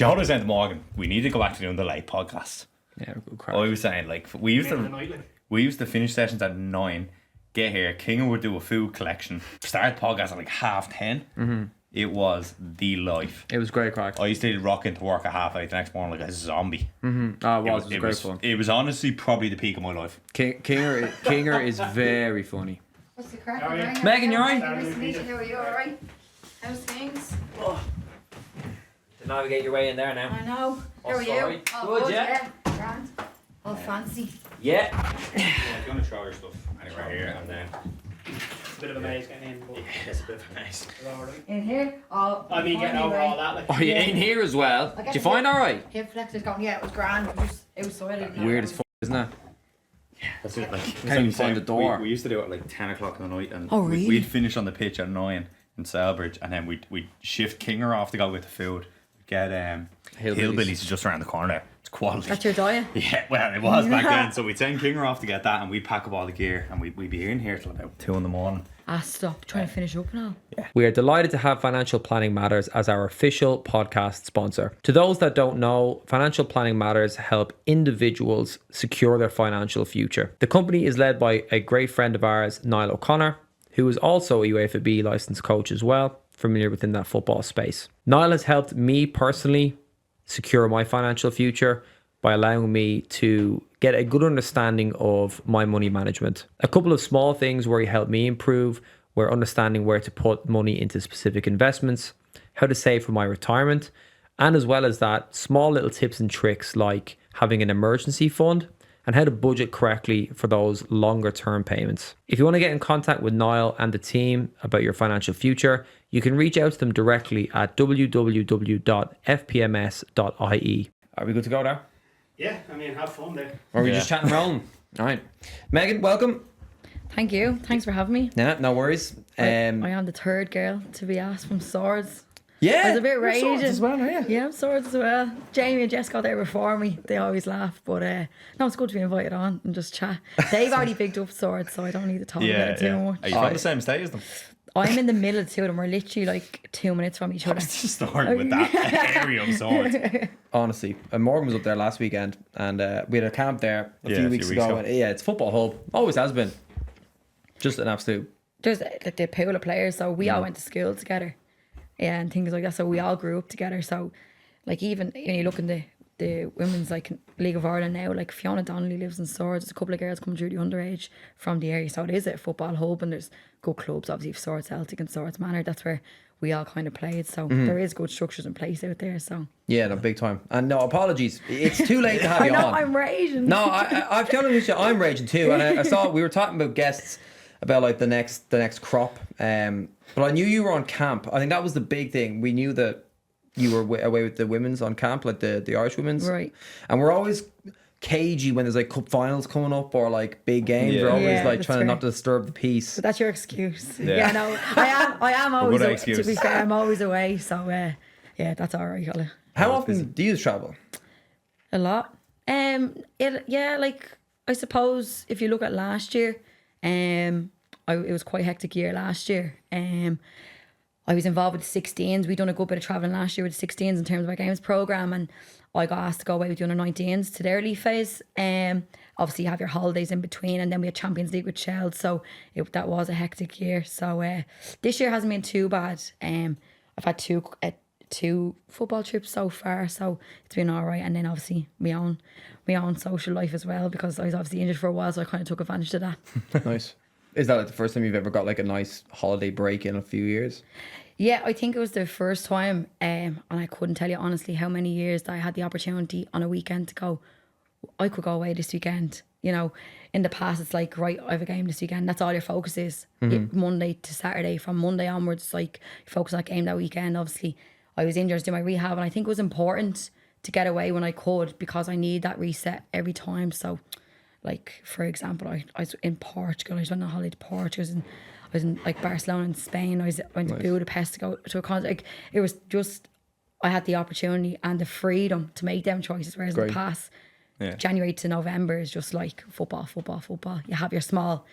you know what I was saying to Morgan? We need to go back to doing the late podcast. Yeah, good crack. I was saying, like, we used to finish sessions at 9, get here, King would do a food collection, start the podcast at like 10:30. Mm-hmm. It was the life. It was great crack. I used to rock into work at 8:30 the next morning like a zombie. Mm-hmm. Oh, it was great fun. It was honestly probably the peak of my life. Kinger is very funny. What's the crack? Megan, you're right. Nice to meet you. Are you alright? How's things? Oh. To navigate your way in there now. I know. How are sorry. you? Good, yeah. Grand. All fancy. Yeah. If you want to throw your stuff anywhere here and then. It's a bit of a maze getting in. But It's a bit of a mess. In here? Oh, I mean, getting over all that. Like, Oh, you in here as well? Did you find alright? Hip flexors going, yeah, it was grand. It was outside. Weird as fuck, isn't it? That's it. Like, Can't even find the door. We used to do it like 10 o'clock in the night, and Oh, really? we'd finish on the pitch at 9 in Selbridge, and then we'd shift Kinger off to go with the food. Get Hillbillies just around the corner. It's quality. That's your diet? Yeah, well, it was back then. So we'd send Kinger off to get that, and we'd pack up all the gear, and we'd be in here till about 2 in the morning. Stop trying to finish up now. We are delighted to have Financial Planning Matters as our official podcast sponsor. To those that don't know, Financial Planning Matters help individuals secure their financial future. The company is led by a great friend of ours, Niall O'Connor, who is also a UEFA B licensed coach as well, familiar within that football space. Niall has helped me personally secure my financial future by allowing me to get a good understanding of my money management. A couple of small things where he helped me improve were understanding where to put money into specific investments, how to save for my retirement, and as well as that, small little tips and tricks like having an emergency fund and how to budget correctly for those longer term payments. If you want to get in contact with Niall and the team about your financial future, you can reach out to them directly at www.fpms.ie. Are we good to go there? yeah, I mean, have fun there. Or are we just chatting around? All right. Megan, welcome. Thank you. Thanks for having me. Yeah, no worries. I am the third girl to be asked from Swords. Yeah. I was a bit you're raging. Swords as well, are you? Yeah, I'm Swords as well. Jamie and Jess got there before me. They always laugh. But no, it's good to be invited on and just chat. They've already picked up Swords, so I don't need to talk about it too much. Are you from the same state as them? I'm in the middle of two of them. We're literally like 2 minutes from each other. What's the story with that area of Swords? Honestly, Morgan was up there last weekend and we had a camp there a few weeks ago. And, yeah, it's football hub. Always has been. Just an absolute. There's like the pool of players, so we all went to school together. Yeah, and things like that. So we all grew up together. So, like, even when you look in the women's like League of Ireland now, like Fiona Donnelly lives in Swords. There's a couple of girls come through the underage from the area. So it is a football hub, and there's good clubs, obviously, Swords Celtic and Swords Manor. That's where we all kind of played. So there is good structures in place out there. So Yeah, no, big time. And no, apologies. It's too late to have I you know on. I'm raging. No, I've got to you, I'm raging too. And I saw we were talking about guests about like the next crop. But I knew you were on camp. I think that was the big thing. We knew that you were away with the women's on camp, like the Irish women's. Right. And we're always cagey when there's like cup finals coming up or like big games. Yeah. We're always Yeah, like that's trying to fair. not disturb the peace. But that's your excuse. Yeah. Yeah, no, I am always. good To excuse. be fair, I'm always away. So yeah, that's all right. How often do you travel? A lot. Like I suppose if you look at last year, it was quite a hectic year last year. I was involved with the 16s. We done a good bit of travelling last year with the 16s in terms of our games programme, and I got asked to go away with the under 19s to their league phase. Obviously you have your holidays in between, and then we had Champions League with Sheld, so that was a hectic year. So this year hasn't been too bad. I've had two football trips so far, so it's been all right. And then obviously my own social life as well, because I was obviously injured for a while, so I kind of took advantage of that. Nice. Is that like the first time you've ever got like a nice holiday break in a few years? Yeah, I think it was the first time, and I couldn't tell you honestly how many years that I had the opportunity on a weekend to go, I could go away this weekend. You know, in the past it's like, right, I have a game this weekend. That's all your focus is. Monday to Saturday. From Monday onwards, like, you focus on that game that weekend. Obviously, I was injured to do my rehab, and I think it was important to get away when I could, because I need that reset every time. So, like, for example, I was in Portugal. I just went on holiday to Portugal. I was in like Barcelona and Spain. I went to Budapest to go to a concert. Like, it was just, I had the opportunity and the freedom to make them choices. Whereas in the past, January to November is just like football. You have your small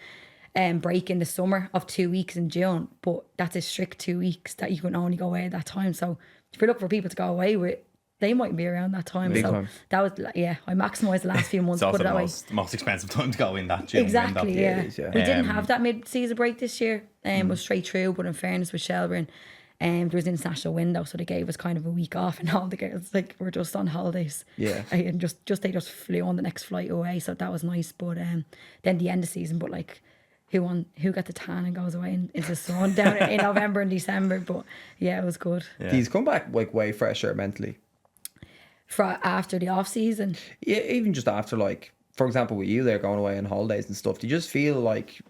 break in the summer of 2 weeks in June, but that's a strict 2 weeks that you can only go away at that time. So if you're looking for people to go away with, they might be around that time. Big so time. that was, I maximised the last few months. It's also Put it the that way. most expensive time to go in that gym. Exactly, yeah. it is, yeah. We didn't have that mid-season break this year. It was straight through, but in fairness with Shelbourne, there was an international window, so they gave us kind of a week off, and all the girls were just on holidays. Yeah. And they just flew on the next flight away, so that was nice. But then the end of season, but who got the tan and goes away into the sun down in November and December? But yeah, it was good. Yeah. He's come back way fresher mentally. After the off season. Yeah, even just after, like, for example, with you there going away on holidays and stuff, do you just feel like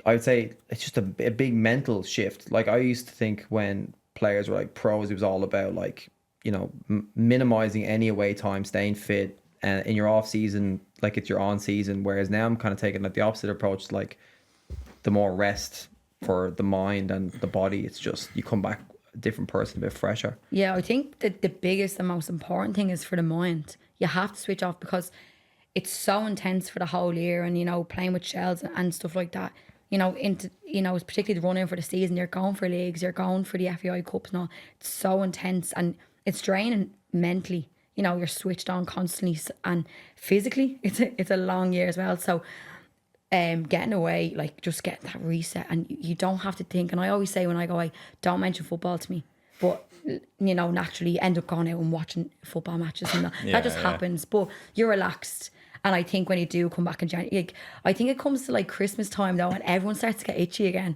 I would say it's just a big mental shift? Like, I used to think when players were like pros, it was all about like, you know, minimizing any away time, staying fit, and in your off season, like it's your on season. Whereas now I'm kind of taking like the opposite approach, like the more rest for the mind and the body. It's just you come back a different person, a bit fresher. Yeah, I think that the biggest and most important thing is for the mind. You have to switch off because it's so intense for the whole year, and you know, playing with shells and stuff like that. You know, it's particularly the run in for the season. You're going for leagues, you're going for the FAI Cups and all. It's so intense and it's draining mentally. You know, you're switched on constantly, and physically, it's a long year as well. So, getting away, like just getting that reset, and you don't have to think. And I always say when I go away, don't mention football to me. But you know, naturally, you end up going out and watching football matches, and that just happens. But you're relaxed. And I think when you do come back in January, like, I think it comes to like Christmas time though, and everyone starts to get itchy again.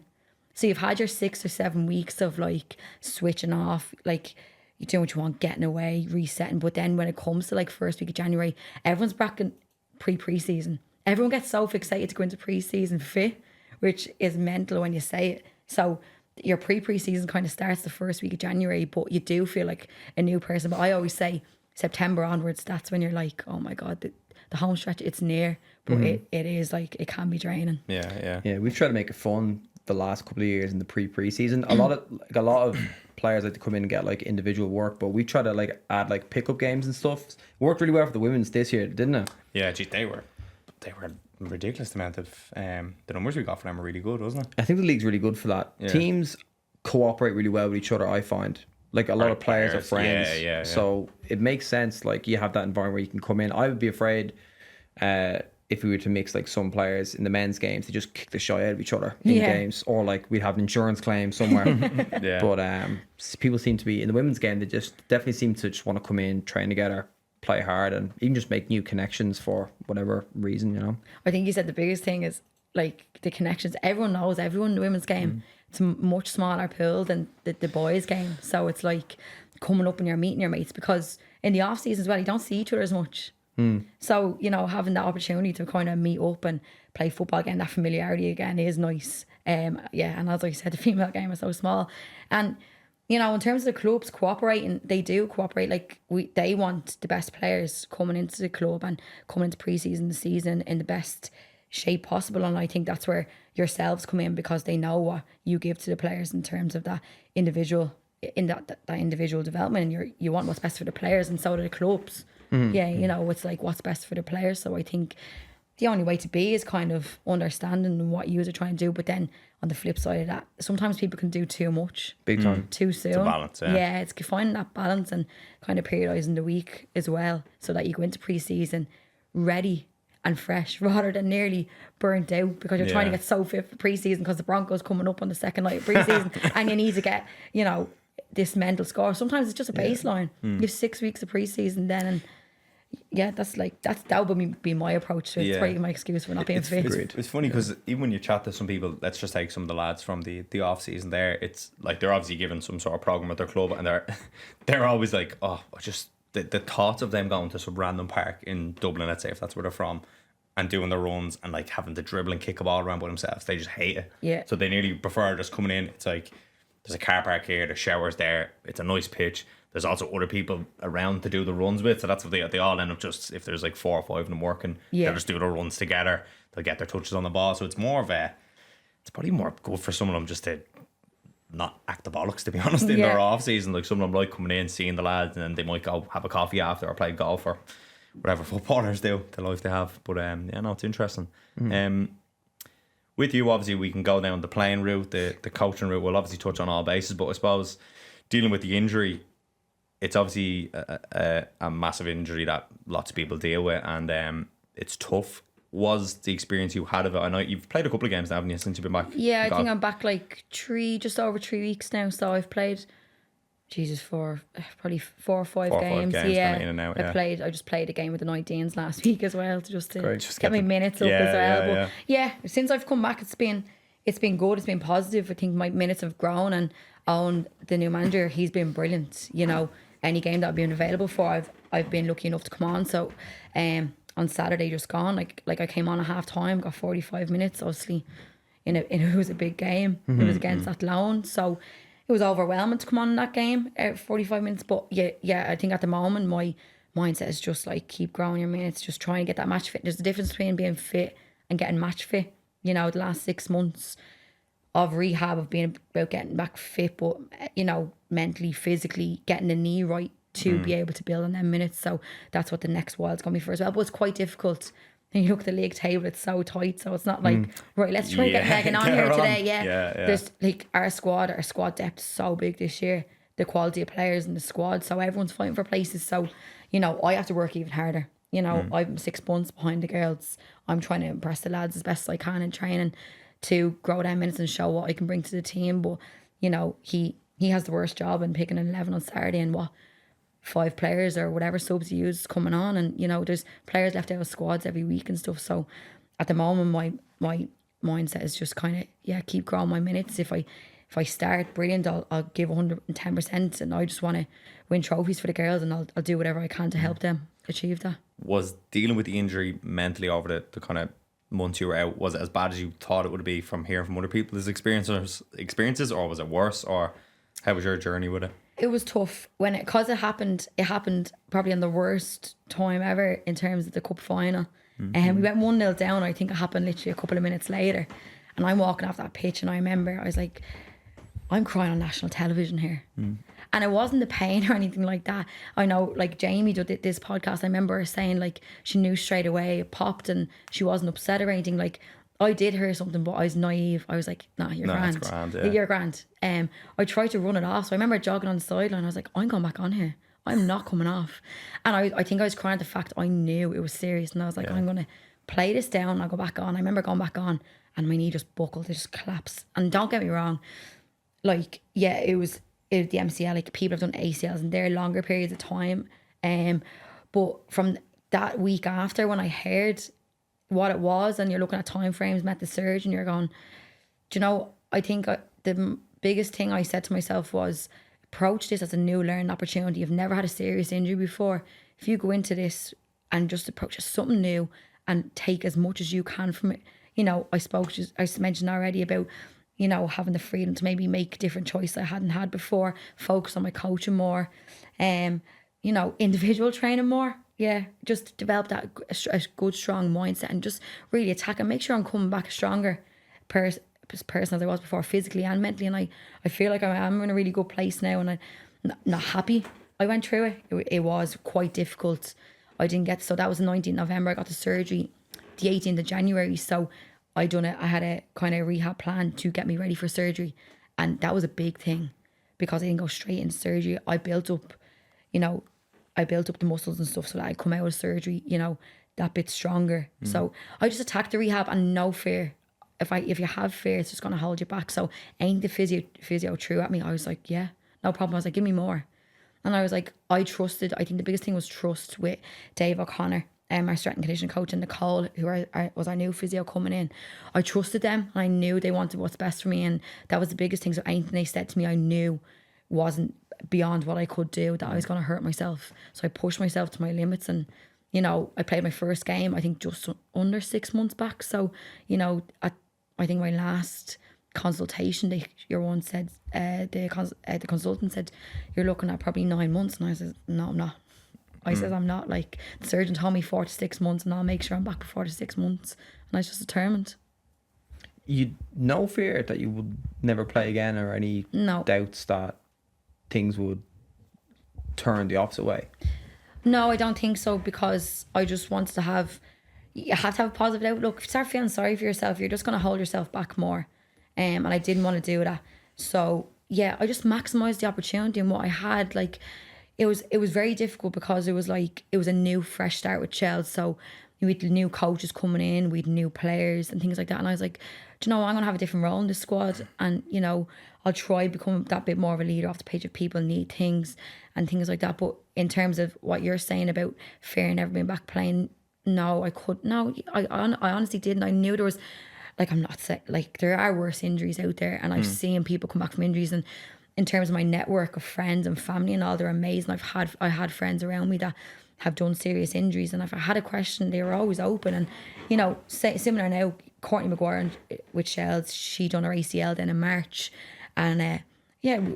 So you've had your 6 or 7 weeks of like switching off, like you're doing what you want, getting away, resetting. But then when it comes to like first week of January, everyone's back in pre-season. Everyone gets so excited to go into pre-season fit, which is mental when you say it. So your pre-season kind of starts the first week of January, but you do feel like a new person. But I always say September onwards, that's when you're like, oh my God, the home stretch, it's near, but it is like, it can be draining. Yeah, we've tried to make it fun the last couple of years in the pre-season. A lot of players like to come in and get like individual work, but we try to like add like pickup games and stuff. It worked really well for the women's this year, didn't it? Yeah, geez, they were ridiculous amount of the numbers we got for them were really good, wasn't it? I think the league's really good for that. Yeah. Teams cooperate really well with each other, I find. Like a lot of players are friends. Yeah. So it makes sense. Like you have that environment where you can come in. I would be afraid if we were to mix like some players in the men's games, they just kick the shit out of each other in games, or like we'd have an insurance claim somewhere. But people seem to be in the women's game. They just definitely seem to just want to come in, train together, play hard, and even just make new connections for whatever reason, you know. I think you said the biggest thing is like the connections. Everyone knows everyone in the women's game. It's a much smaller pool than the boys' game. So it's like coming up and you're meeting your mates, because in the off season as well, you don't see each other as much. So, you know, having that opportunity to kind of meet up and play football again, that familiarity again is nice. And as I said, the female game is so small. And, you know, in terms of the clubs cooperating, they do cooperate. Like they want the best players coming into the club and coming into pre-season, the season in the best shape possible. And I think that's where yourselves come in, because they know what you give to the players in terms of that individual, in that individual development, and you want what's best for the players, and so do the clubs. You know, it's like what's best for the players. So I think the only way to be is kind of understanding what you are trying to do. But then on the flip side of that, sometimes people can do too much, big time, too soon. It's a balance. It's finding that balance and kind of periodising the week as well, so that you go into pre-season ready and fresh, rather than nearly burnt out because you're trying to get so fit for pre-season because the Broncos coming up on the second night of pre-season and you need to get, you know, this mental score. Sometimes it's just a baseline. You have 6 weeks of pre-season then, and that would be my approach to it. It's probably my excuse for not being fit. It's funny because even when you chat to some people, let's just take some of the lads from the off season there, it's like they're obviously given some sort of program at their club, and they're always like, oh, just the thoughts of them going to some random park in Dublin, let's say, if that's where they're from, and doing their runs and like having to dribble and kick a ball around by themselves, they just hate it. Yeah. So they nearly prefer just coming in. It's like there's a car park here, there's showers there, it's a nice pitch. There's also other people around to do the runs with, so that's what they all end up just, if there's like 4 or 5 of them working, they'll just do their runs together. They'll get their touches on the ball. So it's probably more good for some of them just to not act the bollocks, to be honest, in their off season. Like some of them like coming in, seeing the lads, and then they might go have a coffee after or play golf or whatever footballers do, the life they have. But it's interesting. With you, obviously, we can go down the playing route, the coaching route. We'll obviously touch on all bases, but I suppose dealing with the injury, it's obviously a massive injury that lots of people deal with, and it's tough. Was the experience you had of it? I know you've played a couple of games now, haven't you, since you've been back? Yeah, I think I'm back like just over 3 weeks now. So I've played, Jesus, probably 4 or 5 games. Yeah, in and out, I just played a game with the 19s last week as well to get my minutes up as well. But yeah, since I've come back, it's been good. It's been positive. I think my minutes have grown, and Owen, the new manager, he's been brilliant. You know, any game that I've been available for, I've been lucky enough to come on. So, on Saturday just gone, like I came on at half time, got 45 minutes. Obviously, it was a big game. It was against Athlone, so it was overwhelming to come on in that game at 45 minutes. But yeah, I think at the moment my mindset is just like keep growing your minutes, just trying to get that match fit. There's a difference between being fit and getting match fit. You know, the last 6 months of rehab have been about getting back fit, but mentally, physically, getting the knee right to be able to build on them minutes. So that's what the next while's going to be for as well. But it's quite difficult. And you look at the league table, it's so tight. So it's not like, right, let's try and get Megan on here today. Yeah. There's like our squad depth is so big this year. The quality of players in the squad. So everyone's fighting for places. So, I have to work even harder. I'm 6 months behind the girls. I'm trying to impress the lads as best as I can in training to grow 10 minutes and show what I can bring to the team. But, he has the worst job in picking an 11 on Saturday and 5 players or whatever subs he uses coming on, and there's players left out of squads every week and stuff. So at the moment my mindset is just kind of keep growing my minutes. If I start brilliant, I'll give 110%, and I just want to win trophies for the girls, and I'll do whatever I can to help them achieve that. Was dealing with the injury mentally over the kind of months you were out, was it as bad as you thought it would be from hearing from other people's experiences, or was it worse, or how was your journey with it? It was tough because it happened probably on the worst time ever in terms of the cup final. And we went 1-0 down. I think it happened literally a couple of minutes later. And I'm walking off that pitch, and I remember I was like, I'm crying on national television here. And it wasn't the pain or anything like that. I know, like, Jamie did this podcast. I remember her saying, like, she knew straight away it popped and she wasn't upset or anything. Like, I did hear something, but I was naive. I was like, nah, you're grand. You're grand. I tried to run it off. So I remember jogging on the sideline. I was like, I'm going back on here. I'm not coming off. And I think I was crying at the fact I knew it was serious. And I was like, I'm going to play this down. I'll go back on. I remember going back on and my knee just buckled. It just collapsed. And don't get me wrong. Like, yeah, it was the MCL. Like, people have done ACLs and they're longer periods of time. But from that week after, when I heard what it was, and you're looking at time frames, met the surgeon, you're going, I think the biggest thing I said to myself was, approach this as a new learning opportunity. You've never had a serious injury before. If you go into this and just approach it as something new and take as much as you can from it. I mentioned already about having the freedom to maybe make different choices I hadn't had before, focus on my coaching more, individual training more. Yeah, just develop that a good, strong mindset and just really attack and make sure I'm coming back a stronger person as I was before, physically and mentally. And I feel like I'm in a really good place now, and I'm not happy I went through it. It was quite difficult. So that was the 19th November. I got the surgery the 18th of January. So I had a kind of rehab plan to get me ready for surgery. And that was a big thing because I didn't go straight into surgery. I built up the muscles and stuff so that I'd come out of surgery, that bit stronger. So I just attacked the rehab and no fear. If you have fear, it's just going to hold you back. So ain't the physio threw at me. I was like, yeah, no problem. I was like, give me more. And I was like, I think the biggest thing was trust with Dave O'Connor, our strength and conditioning coach, and Nicole, who was our new physio coming in. I trusted them and I knew they wanted what's best for me. And that was the biggest thing. So anything they said to me, I knew wasn't beyond what I could do, that I was going to hurt myself. So I pushed myself to my limits, and I played my first game I think just under 6 months back. So I think my last consultation, your one said the consultant said you're looking at probably 9 months, and I said no, I'm not. I said I'm not. Like, the surgeon told me 4 to 6 months, and I'll make sure I'm back before 4 to 6 months. And I was just determined. You no fear that you would never play again, or any doubts that things would turn the opposite way? No, I don't think so, because I just wanted to have a positive outlook. If you start feeling sorry for yourself, you're just going to hold yourself back more. And I didn't want to do that. So yeah, I just maximised the opportunity and what I had. Like, it was very difficult because it was a new fresh start with Chelsea. So we had new coaches coming in, we had new players and things like that. And I was like, do you know what? I'm gonna have a different role in this squad, and I'll try become that bit more of a leader off the page if people need things and things like that. But in terms of what you're saying about fear and never being back playing, no, I honestly didn't. I knew there was, I'm not saying, there are worse injuries out there, and I've seen people come back from injuries. And in terms of my network of friends and family and all, they're amazing. I had friends around me that have done serious injuries, and if I had a question, they were always open. And similar now, Courtney Maguire with Shells, she done her ACL then in March, and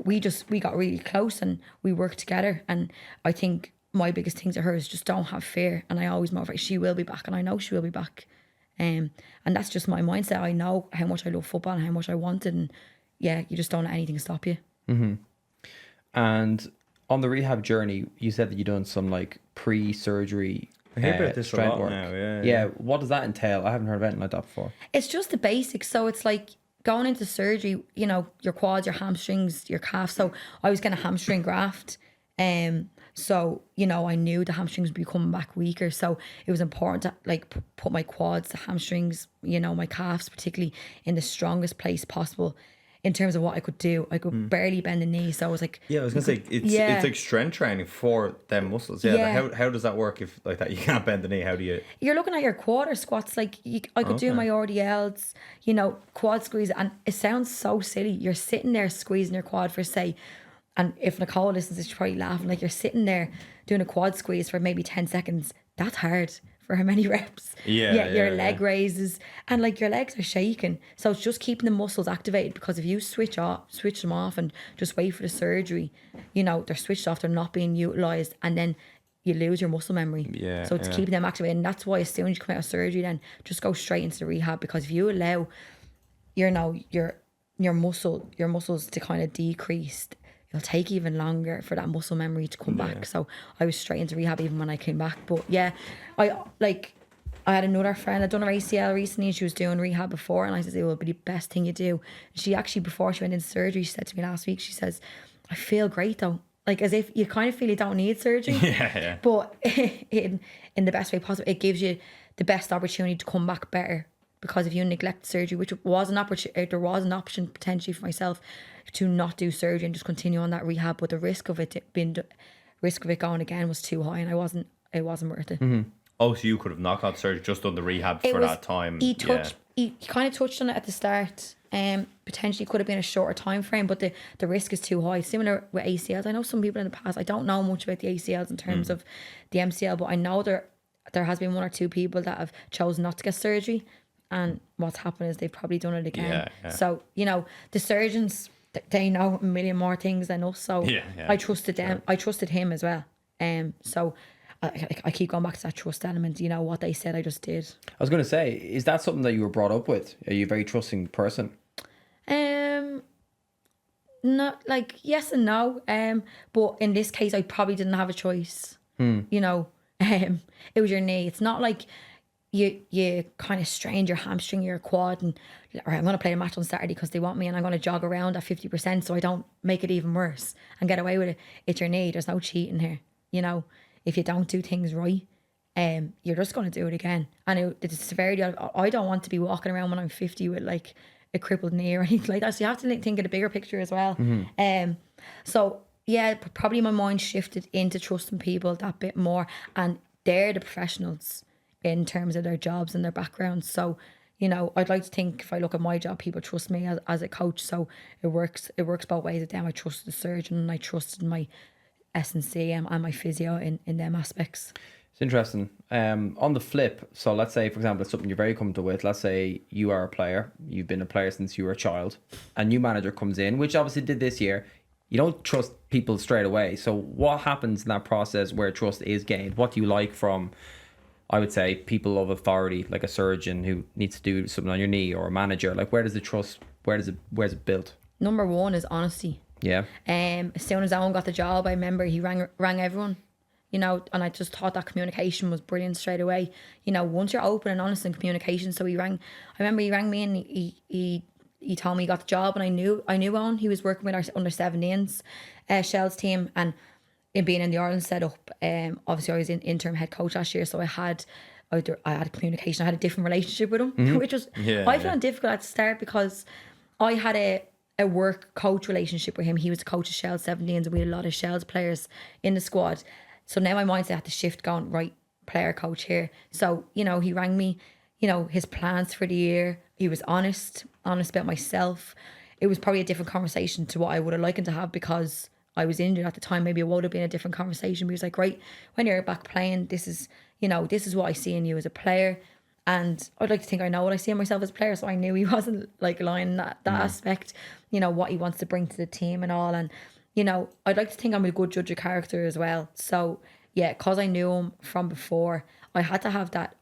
we got really close and we worked together. And I think my biggest thing to her is just don't have fear, and I always motivate. She will be back, and I know she will be back. And that's just my mindset. I know how much I love football and how much I want it, and you just don't let anything stop you. Mm-hmm. And on the rehab journey, you said that you done some pre-surgery I hear about this strength a lot work. now, Yeah, what does that entail? I haven't heard of anything like that before. It's just the basics. So it's like going into surgery, your quads, your hamstrings, your calves. So I was getting a hamstring graft. So, I knew the hamstrings would be coming back weaker. So it was important to put my quads, the hamstrings, my calves particularly in the strongest place possible in terms of what I could do. I could barely bend the knee. So I was like... Yeah, I was going to say, it's like strength training for them muscles. Yeah. How does that work if like that you can't bend the knee? How do you... You're looking at your quarter squats. I could do my RDLs, quad squeeze. And it sounds so silly. You're sitting there squeezing your quad for, say... And if Nicole listens, she's probably laughing. You're sitting there doing a quad squeeze for maybe 10 seconds. That's hard for how many reps? Your leg raises and your legs are shaking. So it's just keeping the muscles activated, because if you switch them off and just wait for the surgery, they're switched off, they're not being utilised, and then you lose your muscle memory. Yeah. So it's keeping them activated. And that's why as soon as you come out of surgery, then just go straight into the rehab, because if you allow your muscles to kind of decrease, it'll take even longer for that muscle memory to come back. So I was straight into rehab even when I came back. But I had another friend that done her ACL recently, and she was doing rehab before, and I said, it will be the best thing you do. She actually, before she went into surgery, she said to me last week, she says, I feel great though. As if you kind of feel you don't need surgery. Yeah. But in the best way possible, it gives you the best opportunity to come back better. Because if you neglect surgery, which was an opportunity, there was an option potentially for myself to not do surgery and just continue on that rehab, but the risk of it going again was too high, and it wasn't worth it. Mm-hmm. Oh, so you could have knocked out surgery, just done the rehab for that time. He kind of touched on it at the start. Potentially could have been a shorter time frame, but the risk is too high. Similar with ACLs. I know some people in the past, I don't know much about the ACLs in terms of the MCL, but I know there has been one or two people that have chosen not to get surgery, and what's happened is they've probably done it again. Yeah. So, the surgeons, they know a million more things than us. So I trusted them. Sure. I trusted him as well. So I keep going back to that trust element. What they said, I just did. I was going to say, is that something that you were brought up with? Are you a very trusting person? Not yes and no. But in this case, I probably didn't have a choice. It was your knee. It's not like you kind of strained your hamstring, your quad, and or I'm going to play a match on Saturday because they want me, and I'm going to jog around at 50% so I don't make it even worse and get away with it. It's your knee. There's no cheating here. If you don't do things right, you're just going to do it again. And the severity of I don't want to be walking around when I'm 50 with a crippled knee or anything like that. So you have to think of the bigger picture as well. So yeah, probably my mind shifted into trusting people that bit more, and they're the professionals in terms of their jobs and their backgrounds. So, I'd like to think if I look at my job, people trust me as a coach. So it works both ways with them. I trusted the surgeon, and I trusted my S&C and my physio in them aspects. It's interesting. On the flip, so let's say, for example, it's something you're very comfortable with. Let's say you are a player. You've been a player since you were a child. A new manager comes in, which obviously did this year. You don't trust people straight away. So what happens in that process where trust is gained? What do you like from, I would say, people of authority, like a surgeon who needs to do something on your knee, or a manager? Where does the trust, where's it built? Number one is honesty. Yeah. As soon as Owen got the job, I remember he rang everyone, and I just thought that communication was brilliant straight away. Once you're open and honest in communication. So I remember he rang me, and he told me he got the job, and I knew Owen. He was working with our under 17s Shell's team, and in being in the Ireland setup, obviously I was in interim head coach last year, so I had communication. I had a different relationship with him, which was I found difficult at the start because I had a work coach relationship with him. He was the coach of Shell's 17s, and we had a lot of Shell's players in the squad. So now my mindset had to shift, going right, player coach here. So he rang me, his plans for the year. He was honest about myself. It was probably a different conversation to what I would have liked to have because I was injured at the time. Maybe it would have been a different conversation. But he was like, right, when you're back playing, this is what I see in you as a player. And I'd like to think I know what I see in myself as a player. So I knew he wasn't like lying in that aspect, what he wants to bring to the team and all. And, I'd like to think I'm a good judge of character as well. So yeah, because I knew him from before, I had to have that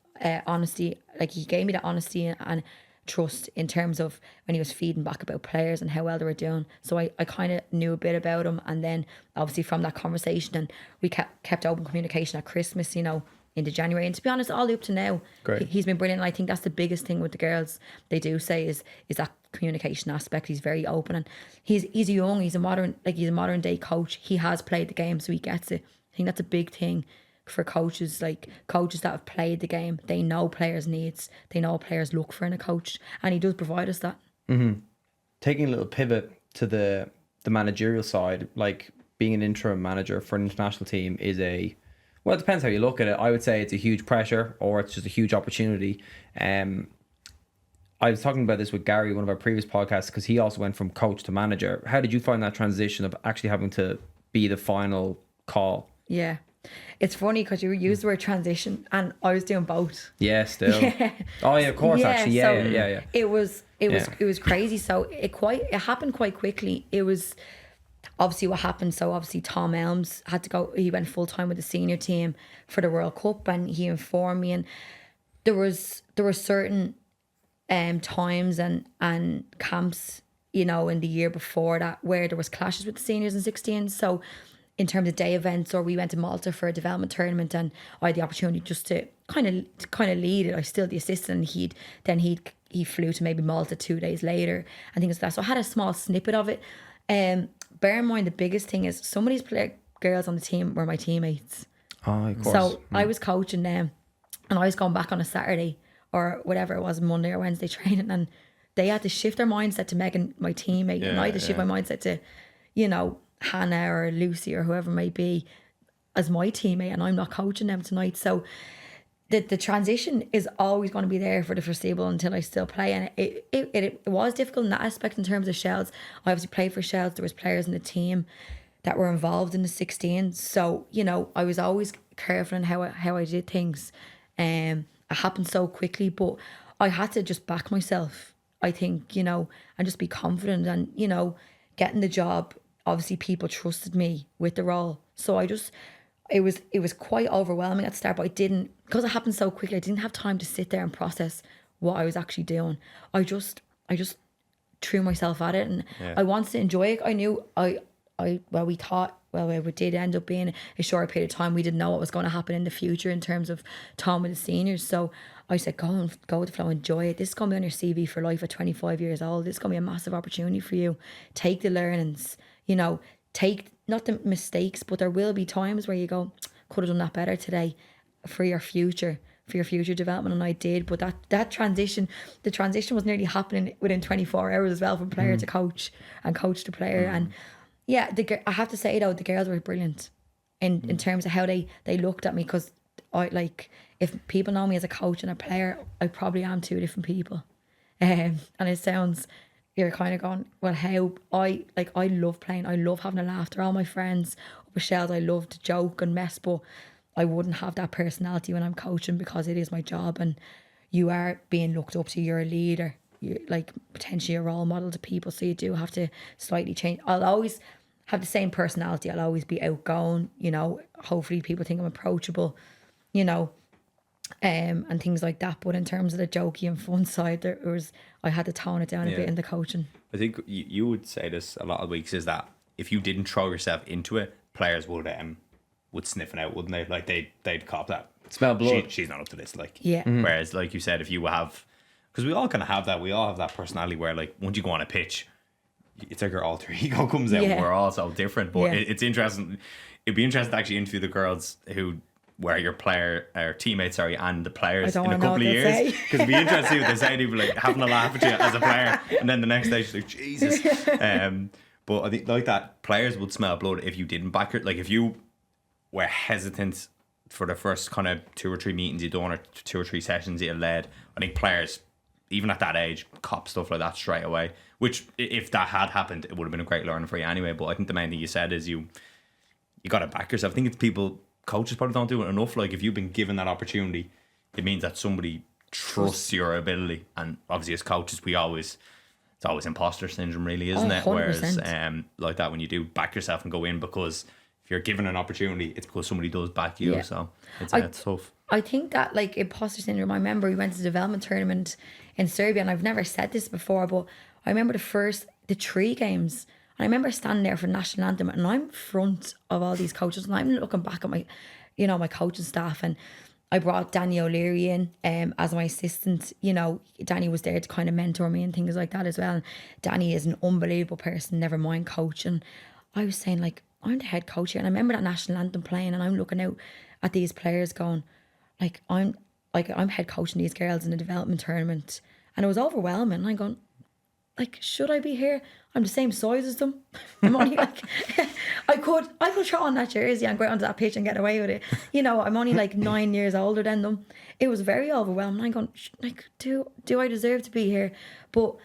honesty. Like he gave me that honesty and trust in terms of when he was feeding back about players and how well they were doing. So I kind of knew a bit about him, and then obviously from that conversation, and we kept open communication at Christmas, into January. And to be honest, all the way up to now, he's been brilliant. And I think that's the biggest thing with the girls. They do say is that communication aspect. He's very open, and he's young. He's a modern day coach. He has played the game, so he gets it. I think that's a big thing for coaches, like coaches that have played the game. They know players' needs. They know what players look for in a coach, and he does provide us that. Mm-hmm. Taking a little pivot to the managerial side, like being an interim manager for an international team is it depends how you look at it. I would say it's a huge pressure, or it's just a huge opportunity. I was talking about this with Gary, one of our previous podcasts, because he also went from coach to manager. How did you find that transition of actually having to be the final call? Yeah. It's funny because you used the word transition, and I was doing both. Yeah, still. Yeah. Oh yeah, of course. Yeah, actually, yeah. It was crazy. So it happened quite quickly. It was obviously what happened. So obviously Tom Elms had to go. He went full time with the senior team for the World Cup, and he informed me. And there were certain times and camps, in the year before that where there was clashes with the seniors and 16s. So in terms of day events, or we went to Malta for a development tournament, and I had the opportunity just to kind of lead it. I was still the assistant, and he flew to maybe Malta 2 days later and things like that. So I had a small snippet of it. Bear in mind, the biggest thing is some of these girls on the team were my teammates. Oh, of course. So I was coaching them, and I was going back on a Saturday or whatever it was, Monday or Wednesday training, and they had to shift their mindset to Megan, my teammate, and I had to shift my mindset to, Hannah or Lucy or whoever it may be as my teammate, and I'm not coaching them tonight. So the transition is always going to be there for the foreseeable until I still play. And it was difficult in that aspect in terms of Shells. I obviously played for Shells. There was players in the team that were involved in the 16. So, I was always careful in how I did things. It happened so quickly, but I had to just back myself, I think, and just be confident and, getting the job. Obviously people trusted me with the role. So it was quite overwhelming at the start, but because it happened so quickly, I didn't have time to sit there and process what I was actually doing. I just threw myself at it, and I wanted to enjoy it. I knew it did end up being a short period of time. We didn't know what was going to happen in the future in terms of time with the seniors. So I said, go with the flow, enjoy it. This is going to be on your CV for life at 25 years old. This is going to be a massive opportunity for you. Take the learnings, take not the mistakes, but there will be times where you go, could have done that better today for your future development. And I did, but the transition was nearly happening within 24 hours as well, from player to coach and coach to player. And yeah, I have to say though, the girls were brilliant in terms of how they looked at me, because if people know me as a coach and a player, I probably am two different people. And it sounds, you're kind of going, well, how I love playing. I love having a laugh. They're all my friends. With Shells, I love to joke and mess, but I wouldn't have that personality when I'm coaching, because it is my job, and you are being looked up to. You're a leader. You're potentially a role model to people, so you do have to slightly change. I'll always have the same personality. I'll always be outgoing. Hopefully people think I'm approachable. And things like that. But in terms of the jokey and fun side, I had to tone it down a bit in the coaching. I think you would say this a lot of weeks, is that if you didn't throw yourself into it, players would sniff it out, wouldn't they? Like they'd cop that. Smell blood. She's not up to this. Yeah. Whereas, like you said, if you have, because we all kind of have that. We all have that personality where, once you go on a pitch, it's like our alter ego comes out. Yeah. We're all so different, but Yeah. it's interesting. It'd be interesting to actually interview the girls who were your teammates, and the players in a couple of years. Because it'd be interesting to see what they say. They'd be like having a laugh at you as a player, and then the next day she's like, Jesus. But I think like that, players would smell blood if you didn't back it. Like if you were hesitant for the first kind of 2 or 3 meetings you'd done or 2 or 3 sessions you led, I think players, even at that age, cop stuff like that straight away. Which, if that had happened, it would have been a great learning for you anyway. But I think the main thing you said is you got to back yourself. I think it's coaches probably don't do it enough. Like if you've been given that opportunity, it means that somebody trusts your ability. And obviously as coaches, it's always imposter syndrome really, isn't it? 100%. Whereas like that, when you do back yourself and go in, because if you're given an opportunity, it's because somebody does back you. Yeah. So it's tough. I think that like imposter syndrome, I remember we went to the development tournament in Serbia, and I've never said this before, but I remember the 3 games, and I remember standing there for the national anthem, and I'm in front of all these coaches, and I'm looking back at my coaching staff, and I brought Danny O'Leary in as my assistant. Danny was there to kind of mentor me and things like that as well. And Danny is an unbelievable person, never mind coaching. I was saying, like, I'm the head coach here, and I remember that national anthem playing, and I'm looking out at these players going, I'm head coaching these girls in a development tournament, and it was overwhelming. And I'm going, like, should I be here? I'm the same size as them. I'm only like, I could throw on that jersey and go out onto that pitch and get away with it. I'm only like 9 years older than them. It was very overwhelming. I'm going, like, do I deserve to be here? But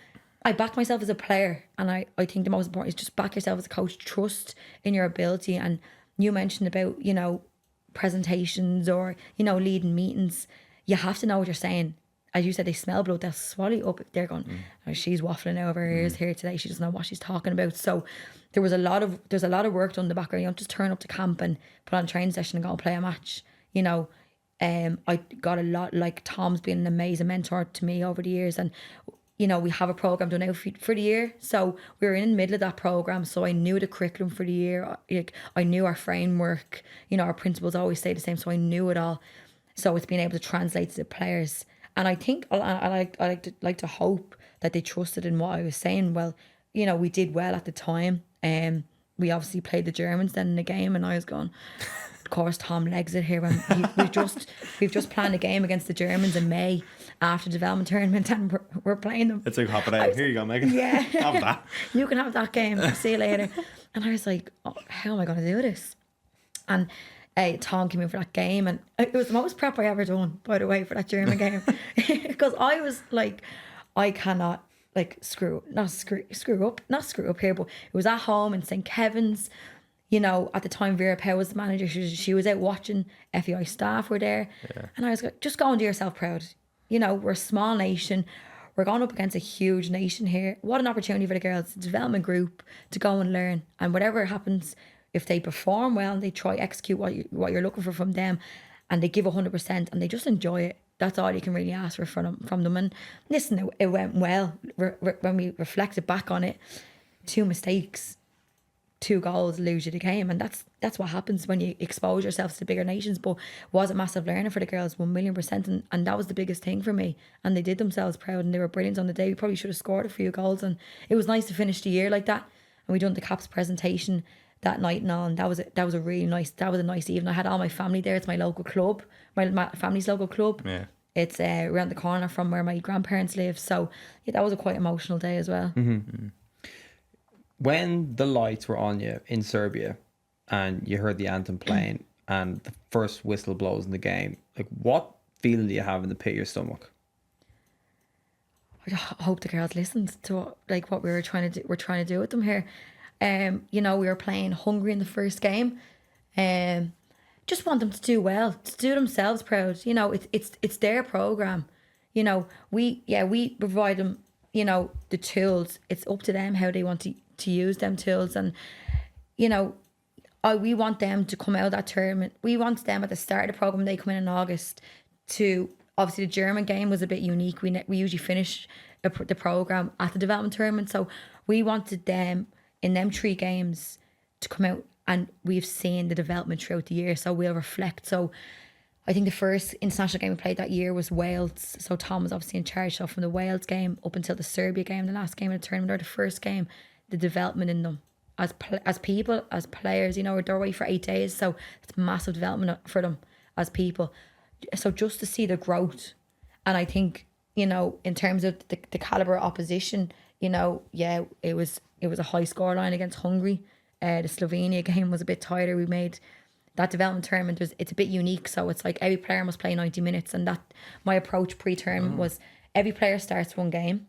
I back myself as a player, and I think the most important is just back yourself as a coach. Trust in your ability. And you mentioned about, presentations or, leading meetings. You have to know what you're saying. As you said, they smell blood, they'll swallow you up. They're going, oh, she's waffling over her ears here today. She doesn't know what she's talking about. So there's a lot of work done in the background. You don't just turn up to camp and put on a training session and go and play a match. I got a lot, like Tom's been an amazing mentor to me over the years. And, we have a program done out for the year. So we were in the middle of that program. So I knew the curriculum for the year. I knew our framework. Our principles always stay the same. So I knew it all. So it's being able to translate to the players. And I think I like to hope that they trusted in what I was saying. Well, we did well at the time. We obviously played the Germans then in the game, and I was going, of course, Tom legs it here. When we've just planned a game against the Germans in May after the development tournament, and we're playing them. It's like hopping out. Here you go, Megan. Yeah, have that. You can have that game. See you later. And I was like, oh, how am I going to do this? And Tom came in for that game, and it was the most prep I ever done, by the way, for that German game, because I was like, I cannot screw up here. But it was at home in St. Kevin's. At the time Vera Pell was the manager. She was out watching. FEI staff were there, and I was like, just go and do yourself proud. We're a small nation. We're going up against a huge nation here. What an opportunity for the girls, the development group, to go and learn. And whatever happens, if they perform well and they try execute what you're looking for from them, and they give 100% and they just enjoy it, that's all you can really ask for from them. And listen, it went well. When we reflected back on it, 2 mistakes, 2 goals lose you the game, and that's what happens when you expose yourself to bigger nations. But was a massive learning for the girls, 1,000,000%, and that was the biggest thing for me. And they did themselves proud, and they were brilliant on the day. We probably should have scored a few goals, and it was nice to finish the year like that. And we done the Caps presentation that night and all, and that was a nice evening. I had all my family there. It's my local club, my family's local club. Yeah. It's around the corner from where my grandparents live. So yeah, that was a quite emotional day as well. Mm-hmm. When the lights were on you in Serbia and you heard the anthem playing and the first whistle blows in the game, like, what feeling do you have in the pit of your stomach? I hope the girls listened to what we were trying to do. We're trying to do with them here. We were playing Hungary in the first game. Just want them to do well, to do themselves proud. It's their program. We provide them, the tools. It's up to them how they want to use them tools. And, we want them to come out of that tournament. We want them at the start of the program, they come in August, to, obviously the German game was a bit unique. We usually finish the program at the development tournament. So we wanted them in them 3 games to come out, and we've seen the development throughout the year. So we'll reflect. So I think the first international game we played that year was Wales. So Tom was obviously in charge. So from the Wales game up until the Serbia game, the last game of the tournament, or the first game, the development in them as people, as players. You know, they're away for 8 days, so it's massive development for them as people. So just to see the growth, and I think, you know, in terms of the caliber of opposition, you know, yeah, it was a high scoreline against Hungary. The Slovenia game was a bit tighter. We made that development tournament it's a bit unique, so it's like every player must play 90 minutes, and that my approach pre-tournament was every player starts one game.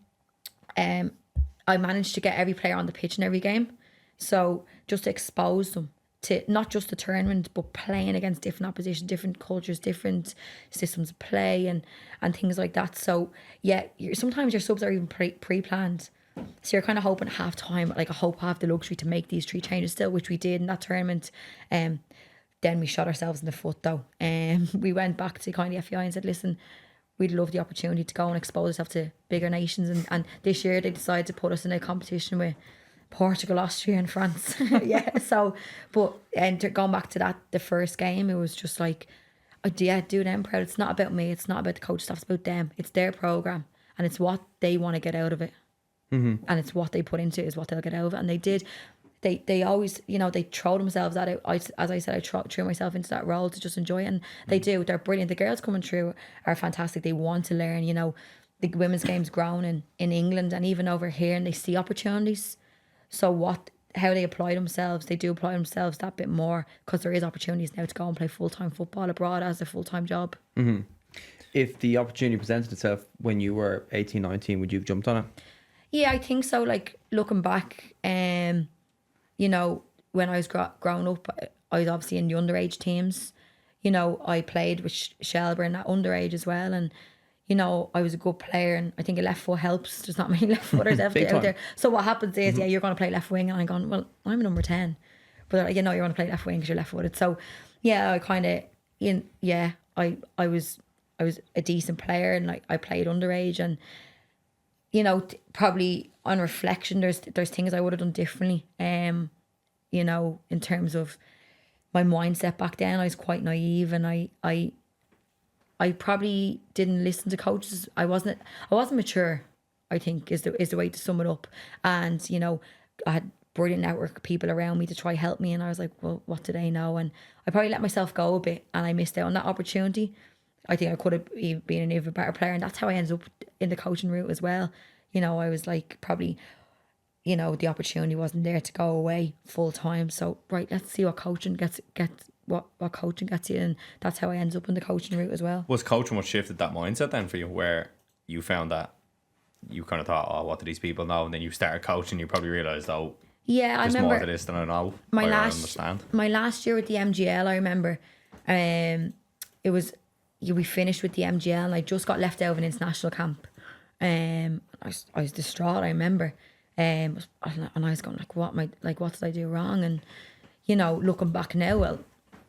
I managed to get every player on the pitch in every game, so just to expose them to not just the tournament, but playing against different opposition, different cultures, different systems of play, and things like that. So yeah, sometimes your subs are even pre-planned. So you're kind of hoping half time, like I hope I have the luxury to make these 3 changes still, which we did in that tournament. Then we shot ourselves in the foot though. We went back to kind of FEI and said, listen, we'd love the opportunity to go and expose ourselves to bigger nations. And this year they decided to put us in a competition with Portugal, Austria and France. Yeah, so, but going back to that, the first game, it was just like, yeah, do them proud. It's not about me. It's not about the coach staff. It's about them. It's their programme. And it's what they want to get out of it. Mm-hmm. And it's what they put into it is what they'll get out of it. And they did. They always, you know, they throw themselves at it. As I said, I threw myself into that role to just enjoy it. And they do. They're brilliant. The girls coming through are fantastic. They want to learn, you know. The women's game's grown in England and even over here, and they see opportunities. So how they apply themselves, they do apply themselves that bit more, because there is opportunities now to go and play full-time football abroad as a full-time job. Mm-hmm. If the opportunity presented itself when you were 18, 19, would you have jumped on it? Yeah, I think so. Like, looking back, you know, when I was growing up, I was obviously in the underage teams. You know, I played with Shelbourne at underage as well, and you know, I was a good player, and I think a left foot helps. There's not many left footers out there. So what happens is, yeah, you're going to play left wing, and I'm going, well, I'm a number 10, but like, you know, you're going to play left wing because you're left footed. So yeah, I kind of, I was a decent player, and like I played underage, and you know, probably on reflection, there's things I would have done differently. You know, in terms of my mindset back then, I was quite naive, and I probably didn't listen to coaches. I wasn't mature, I think is the way to sum it up. And you know, I had brilliant network of people around me to try help me, and I was like, well, what do they know? And I probably let myself go a bit, and I missed out on that opportunity. I think I could have been an even better player, and that's how I ended up in the coaching route as well. You know, I was like, probably, you know, the opportunity wasn't there to go away full time. So right, let's see what coaching gets what coaching gets you, and that's how I ended up in the coaching route as well. Was coaching what shifted that mindset then for you, where you found that you kind of thought, oh, what do these people know? And then you started coaching, you probably realised, oh, yeah, there's I remember more to this than I know. My last year with the MGL, I remember, it was, we finished with the MGL, and I just got left out of an international camp. I was distraught, I remember. And I was going like, what did I do wrong? And you know, looking back now, well,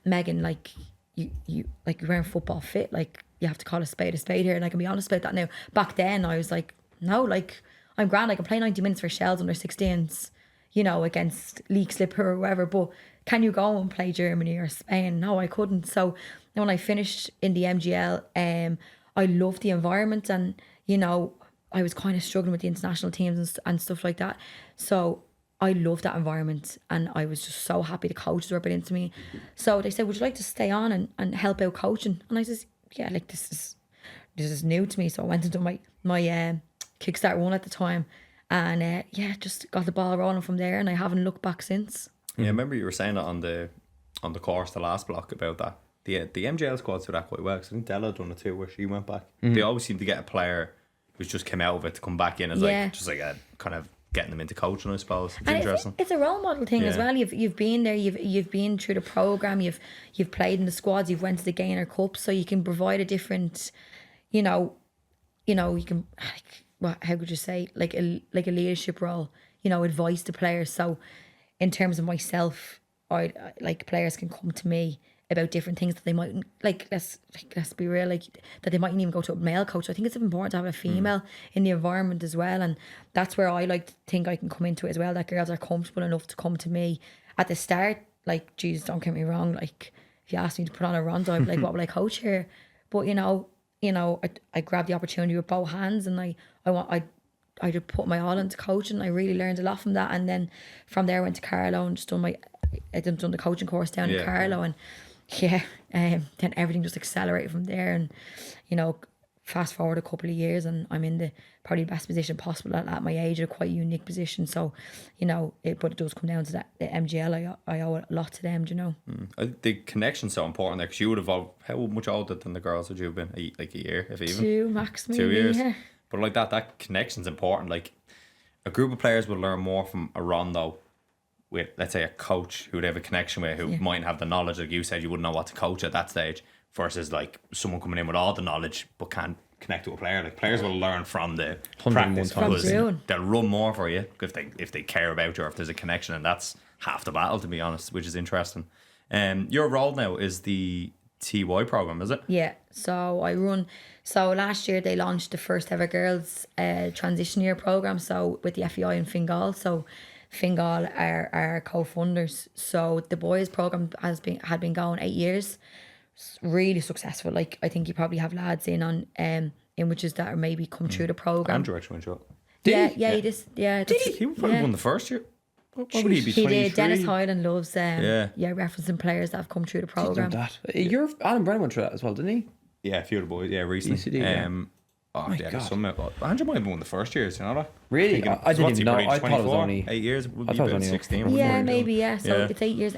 Megan, like you weren't football fit, like you have to call a spade here, and I can be honest about that now. Back then I was like, no, like I'm grand, I can play 90 minutes for Shells under 16s, you know, against League Slipper or whatever, but can you go and play Germany or Spain? No, I couldn't. So when I finished in the MGL, I loved the environment, and you know, I was kind of struggling with the international teams and stuff like that. So I loved that environment, and I was just so happy the coaches were brilliant to me. So they said, would you like to stay on and help out coaching? And I said, yeah, like this is new to me. So I went into my Kickstart 1 at the time, and just got the ball rolling from there, and I haven't looked back since. Yeah, I remember you were saying it on the course, the last block, about that. The MGL squads do that quite well, because I think Della done it too, where she went back. Mm-hmm. They always seem to get a player who's just came out of it to come back in as like a kind of getting them into coaching, I suppose. It's interesting. It's a role model thing as well. You've been there, you've been through the programme, you've played in the squads, you've went to the Gainer Cup, so you can provide a different, you know, you can, like, how could you say, like a leadership role, you know, advice to players. So in terms of myself, I like players can come to me about different things that they mightn't, let's be real, like that they mightn't even go to a male coach. I think it's important to have a female in the environment as well, and that's where I like to think I can come into it as well, that girls are comfortable enough to come to me at the start. Like, geez, don't get me wrong, like if you asked me to put on a Ronaldo, I'd be like, what will I coach here? But you know, I grabbed the opportunity with both hands, and I I just put my all into coaching. I really learned a lot from that, and then from there I went to Carlow and just done the coaching course down in Carlow, and then everything just accelerated from there. And fast forward a couple of years, and I'm in the probably best position possible at my age, a quite unique position. So, but it does come down to that the MGL. I owe a lot to them, I think the connection's so important there, because you would have how much older than the girls would you have been? Like a year, if even 2 max, maybe. 2 years. Yeah. But like that connection's important. Like a group of players will learn more from a Rondo with, let's say, a coach who they have a connection with, who might have the knowledge, like you said, you wouldn't know what to coach at that stage, versus like someone coming in with all the knowledge but can't connect to a player. Like players will learn from the practice, because they'll run more for you if they care about you, or if there's a connection, and that's half the battle, to be honest, which is interesting. Your role now is the TY program, is it? Yeah, so I run. So last year they launched the first ever girls transition year program. So with the FEI and Fingal. So Fingal are our co-funders. So the boys program had been going 8 years. Really successful. Like, I think you probably have lads in which is that are maybe come through the program. Andrew actually went through Yeah, it. he did. Yeah, Did he? He probably won the first year. What would he be? He 23? did. Dennis Hyland loves referencing players that have come through the program. Alan Brennan went through that as well, didn't he? Yeah, a few of the boys. Yeah, recently. Yes, he did, yeah. God. Andrew might have won the first years, you know that? Really? I didn't even know. I thought it was only 8 years. I thought it was only 16. Yeah, maybe. Yeah, so it's 8 years.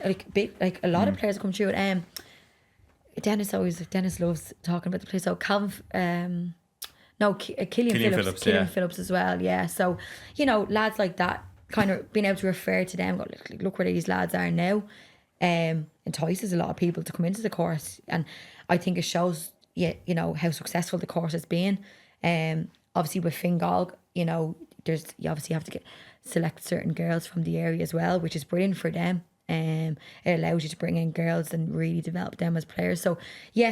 Like a lot of players come through it. Dennis loves talking about the place. So Killian Phillips as well. Yeah, so lads like that, kind of being able to refer to them, go, look where these lads are now, entices a lot of people to come into the course, and I think it shows how successful the course has been. Obviously with Fingal, you obviously have to select certain girls from the area as well, which is brilliant for them. It allows you to bring in girls and really develop them as players. So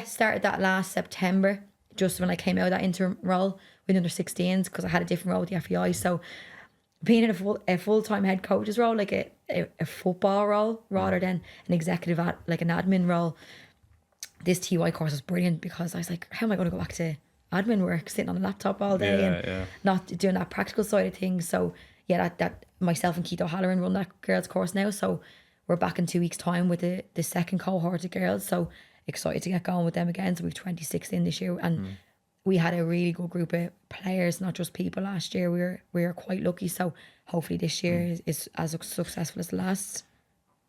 started that last September, just when I came out of that interim role with under 16s, because I had a different role with the FEI. So being in a full-time head coach's role, like a football role, rather than an executive like an admin role, this TY course was brilliant, because I was like, how am I going to go back to admin work, sitting on a laptop all day and not doing that practical side of things? So that myself and Keith O'Halloran run that girls course now. So we're back in 2 weeks' time with the second cohort of girls. So excited to get going with them again. So we've 26 in this year, and we had a really good group of players, not just people last year. We were quite lucky. So hopefully this year is as successful as the last.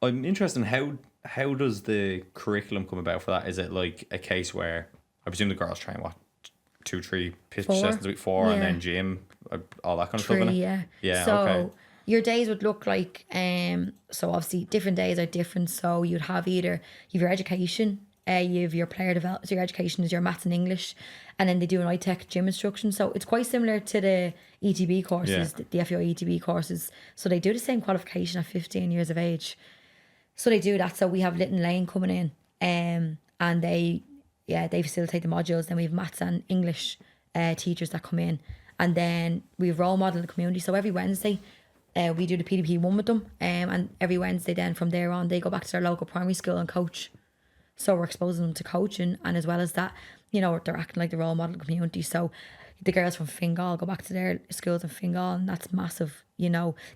I'm interested in how does the curriculum come about for that? Is it like a case where, I presume the girls train 2-3 pitch sessions a week, 4, and then gym, all that kind of stuff? Yeah. So okay. Your days would look like, so obviously different days are different. So you'd have your education, you have your player development. So your education is your maths and English, and then they do an iTech gym instruction. So it's quite similar to the ETB courses, the FEI ETB courses. So they do the same qualification at 15 years of age. So they do that. So we have Lytton Lane coming in, and they facilitate the modules. Then we have maths and English teachers that come in, and then we have role model in the community. So every Wednesday, we do the PDP 1 with them, and every Wednesday then from there on they go back to their local primary school and coach. So we're exposing them to coaching, and as well as that, they're acting like the role model community. So the girls from Fingal go back to their schools in Fingal, and that's massive,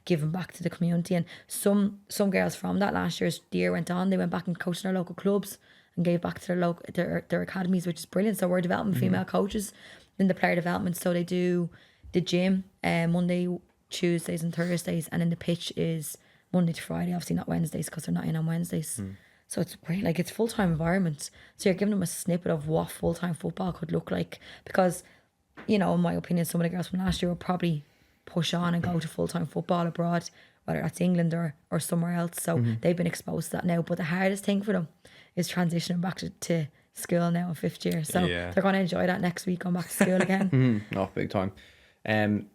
giving back to the community. And some girls from that last year's year went on, they went back and coached in their local clubs and gave back to their academies, which is brilliant. So we're developing female coaches in the player development. So they do the gym Monday, Tuesdays and Thursdays, and then the pitch is Monday to Friday, obviously not Wednesdays because they're not in on Wednesdays. So it's great, like it's full-time environment. So you're giving them a snippet of what full-time football could look like, because in my opinion, some of the girls from last year will probably push on and go to full-time football abroad, whether that's England or somewhere else. So they've been exposed to that now. But the hardest thing for them is transitioning back to school now in 5th year. So they're going to enjoy that next week, going back to school again. Big time. Can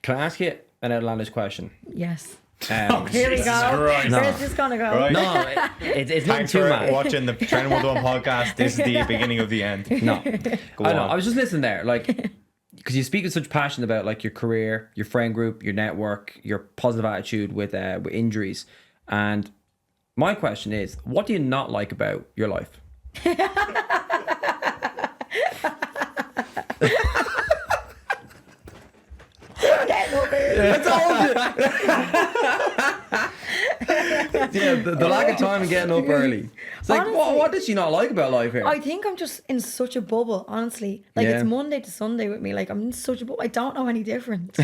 I ask you an outlandish question? Yes. Here we go. Where's this going to go? Right. No, it's not Thanks too for much. watching the Training 101 podcast. This is the beginning of the end. No. Go I know. on. I was just listening there, like, because you speak with such passion about like your career, your friend group, your network, your positive attitude with injuries. And my question is, what do you not like about your life? Yeah, the lack of time and getting up early. It's like, Honestly, what did she not like about life here? I think I'm just in such a bubble, honestly. Like, Yeah. it's Monday to Sunday with me. Like, I'm in such a bubble. I don't know any different.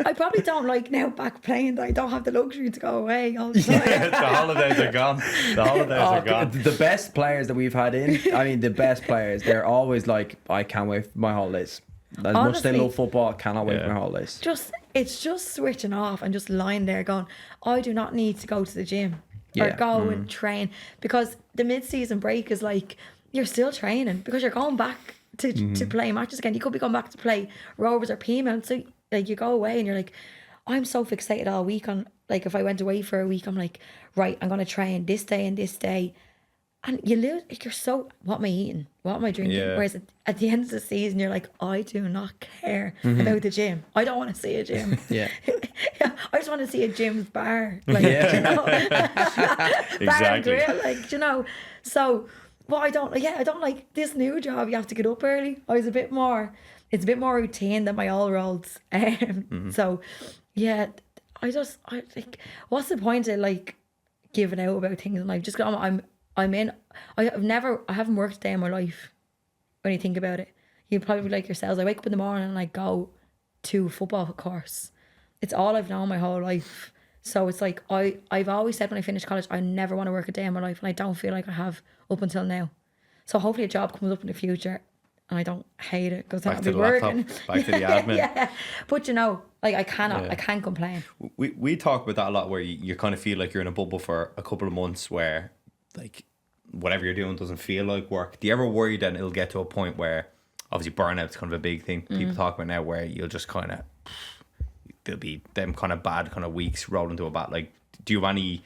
I probably don't like now back playing that I don't have the luxury to go away all the time. The holidays are gone. The holidays are gone. The best players that we've had in, I mean, the best players, they're always like, I can't wait for my holidays. As much as they Honestly, love football, I cannot wait for my holidays. It's just switching off and just lying there going, I do not need to go to the gym or Yeah. go and train, because the mid-season break is like, you're still training because you're going back to play matches again. You could be going back to play Rovers or Pima, and so like you go away and you're like, I'm so fixated all week on, like, if I went away for a week, I'm like, right, I'm going to train this day and this day. And you lose, like, you're so, what am I eating? What am I drinking? Yeah. Whereas at the end of the season, you're like, I do not care about the gym. I don't want to see a gym. Yeah. I just want to see a gym's bar. Like, Yeah. you know? Bar and Exactly. grill, like, you know. So, what I don't like this new job, you have to get up early. It's a bit more routine than my old roles. So, yeah, I think, what's the point of, like, giving out about things in life? Just I haven't worked a day in my life. When you think about it, you probably be like yourselves. I wake up in the morning and I go to a football course. It's all I've known my whole life. So it's like, I've always said when I finished college, I never want to work a day in my life, and I don't feel like I have up until now. So hopefully a job comes up in the future and I don't hate it, because I'll be working. Back to the admin. Yeah. But you know, like, I can't complain. We talk about that a lot, where you kind of feel like you're in a bubble for a couple of months where, like, whatever you're doing doesn't feel like work. Do you ever worry that it'll get to a point where, obviously burnout's kind of a big thing people talk about now, where you'll just kind of, there'll be them kind of bad kind of weeks roll into a bad, like, do you have any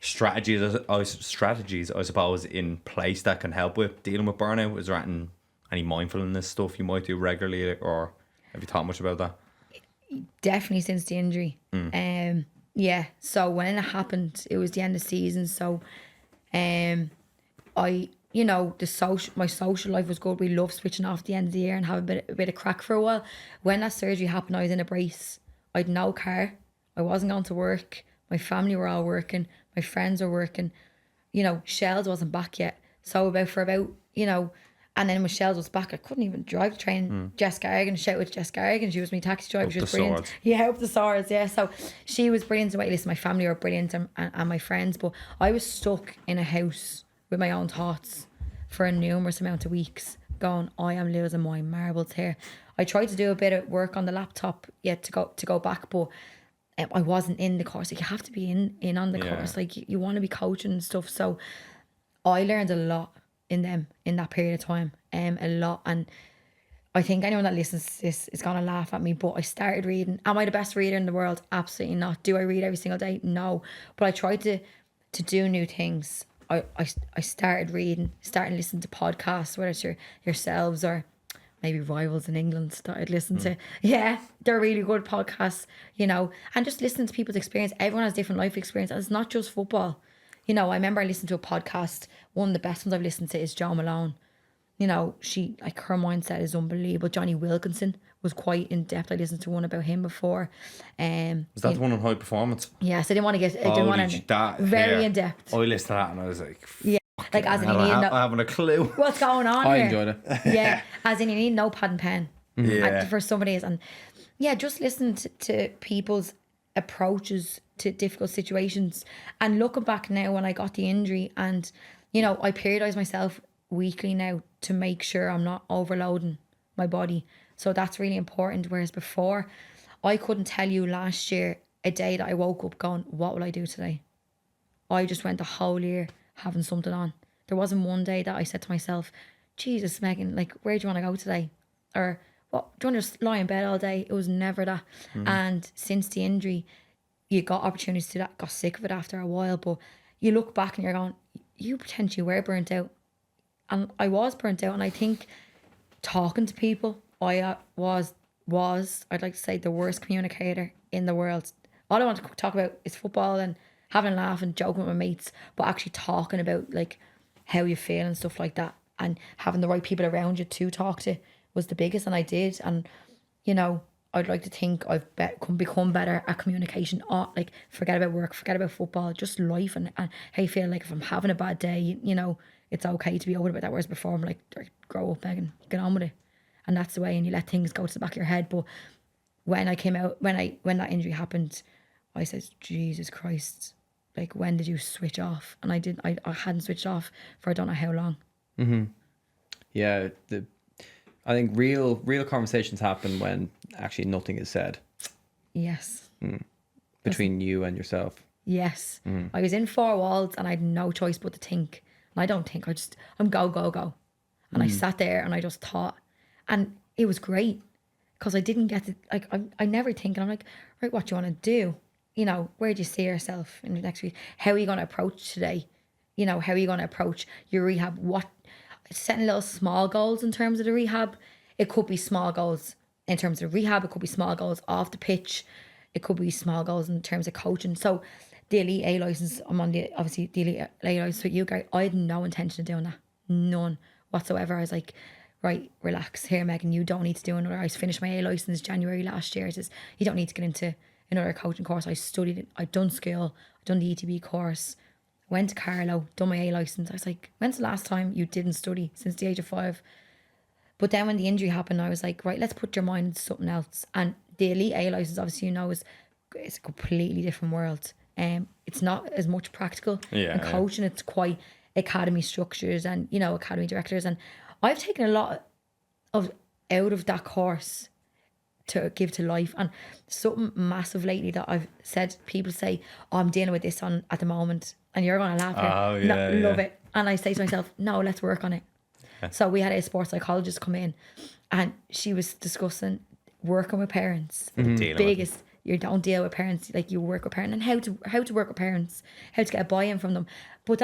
strategies I suppose in place that can help with dealing with burnout? Is there any mindfulness stuff you might do regularly, or have you thought much about that? Definitely since the injury. Yeah. So when it happened, it was the end of the season. So, you know, my social life was good. We loved switching off at the end of the year and have a bit of crack for a while. When that surgery happened, I was in a brace. I had no car. I wasn't going to work. My family were all working. My friends were working. You know, Shells wasn't back yet. So for about, you know, and then when Shells was back, I couldn't even drive the train. Jess Garrigan, shout out to Jess Garrigan. She was my taxi driver. She was brilliant. Swords. Yeah, up the swords, yeah. So she was brilliant. Wait, listen, my family were brilliant and my friends. But I was stuck in a house with my own thoughts for a numerous amount of weeks, going, I am losing my marbles here. I tried to do a bit of work on the laptop to go back, but I wasn't in the course. Like, you have to be in on the course. Like, you want to be coaching and stuff. So I learned a lot in that period of time, a lot. And I think anyone that listens to this is gonna laugh at me, but I started reading. Am I the best reader in the world? Absolutely not. Do I read every single day? No. But I tried to do new things. I started reading, starting listening to podcasts, whether it's yourselves or maybe rivals in England that I'd listen to. Yeah, they're really good podcasts, you know, and just listening to people's experience. Everyone has different life experience, and it's not just football. You know, I remember I listened to a podcast. One of the best ones I've listened to is Jo Malone. You know, her mindset is unbelievable. Johnny Wilkinson was quite in depth. I listened to one about him before. Is that the one on high performance? Yes, I didn't want to get. Very in depth. I listened to that and I was like, yeah, like, as in, I haven't a clue. what's going on I here. enjoyed it. Yeah, as in, you need no pad and pen. Yeah. For some of these, and yeah, just listening to people's approaches to difficult situations, and looking back now when I got the injury, and you know, I periodise myself weekly now to make sure I'm not overloading my body. So that's really important. Whereas before, I couldn't tell you last year a day that I woke up going, what will I do today? I just went the whole year having something on. There wasn't one day that I said to myself, Jesus, Megan, like, where do you want to go today? Or, what, do you want to just lie in bed all day? It was never that. And since the injury, you got opportunities to do that, got sick of it after a while, but you look back and you're going, you potentially were burnt out. And I was burnt out, and I think talking to people, I was I'd like to say the worst communicator in the world. All I want to talk about is football and having a laugh and joking with my mates, but actually talking about, like, how you feel and stuff like that, and having the right people around you to talk to was the biggest. And I did, and you know, I'd like to think I've become better at communication. Like, forget about work, forget about football, just life and how you feel. Like, if I'm having a bad day, you know, it's okay to be open about that. Whereas before, I'm like, grow up, Megan, get on with it. And that's the way, and you let things go to the back of your head. But when I came out, when that injury happened, I said, Jesus Christ, like, when did you switch off? And I hadn't switched off for I don't know how long. Mm-hmm. Yeah, I think real conversations happen when actually nothing is said. Yes. Between you and yourself. Yes. I was in four walls and I had no choice but to think. And I don't think, I'm go. And I sat there and I just thought. And it was great because I didn't get to, like, I never think. And I'm like, right, what do you want to do? You know, where do you see yourself in the next week? How are you going to approach today? You know, how are you going to approach your rehab? Setting little small goals in terms of the rehab. It could be small goals in terms of rehab. It could be small goals off the pitch. It could be small goals in terms of coaching. So the Elite A license, I'm on the Elite A license with you guys. I had no intention of doing that. None whatsoever. I was like, right, relax. Here, Megan, you don't need to do another. I finished my A license January last year. It says, you don't need to get into another coaching course. I studied it. I'd done school. I'd done the ETB course. Went to Carlo, done my A license. I was like, when's the last time you didn't study? Since the age of 5. But then when the injury happened, I was like, right, let's put your mind into something else. And the Elite A license, obviously, you know, it's a completely different world. It's not as much practical. And coaching, it's quite academy structures and, you know, academy directors. And I've taken a lot out of that course to give to life. And something massive lately that I've said, people say, oh, I'm dealing with this at the moment. And you're going to laugh at it. Love it. And I say to myself, no, let's work on it. So we had a sports psychologist come in and she was discussing working with parents. The biggest, you don't deal with parents, like you work with parents, and how to work with parents, how to get a buy-in from them. But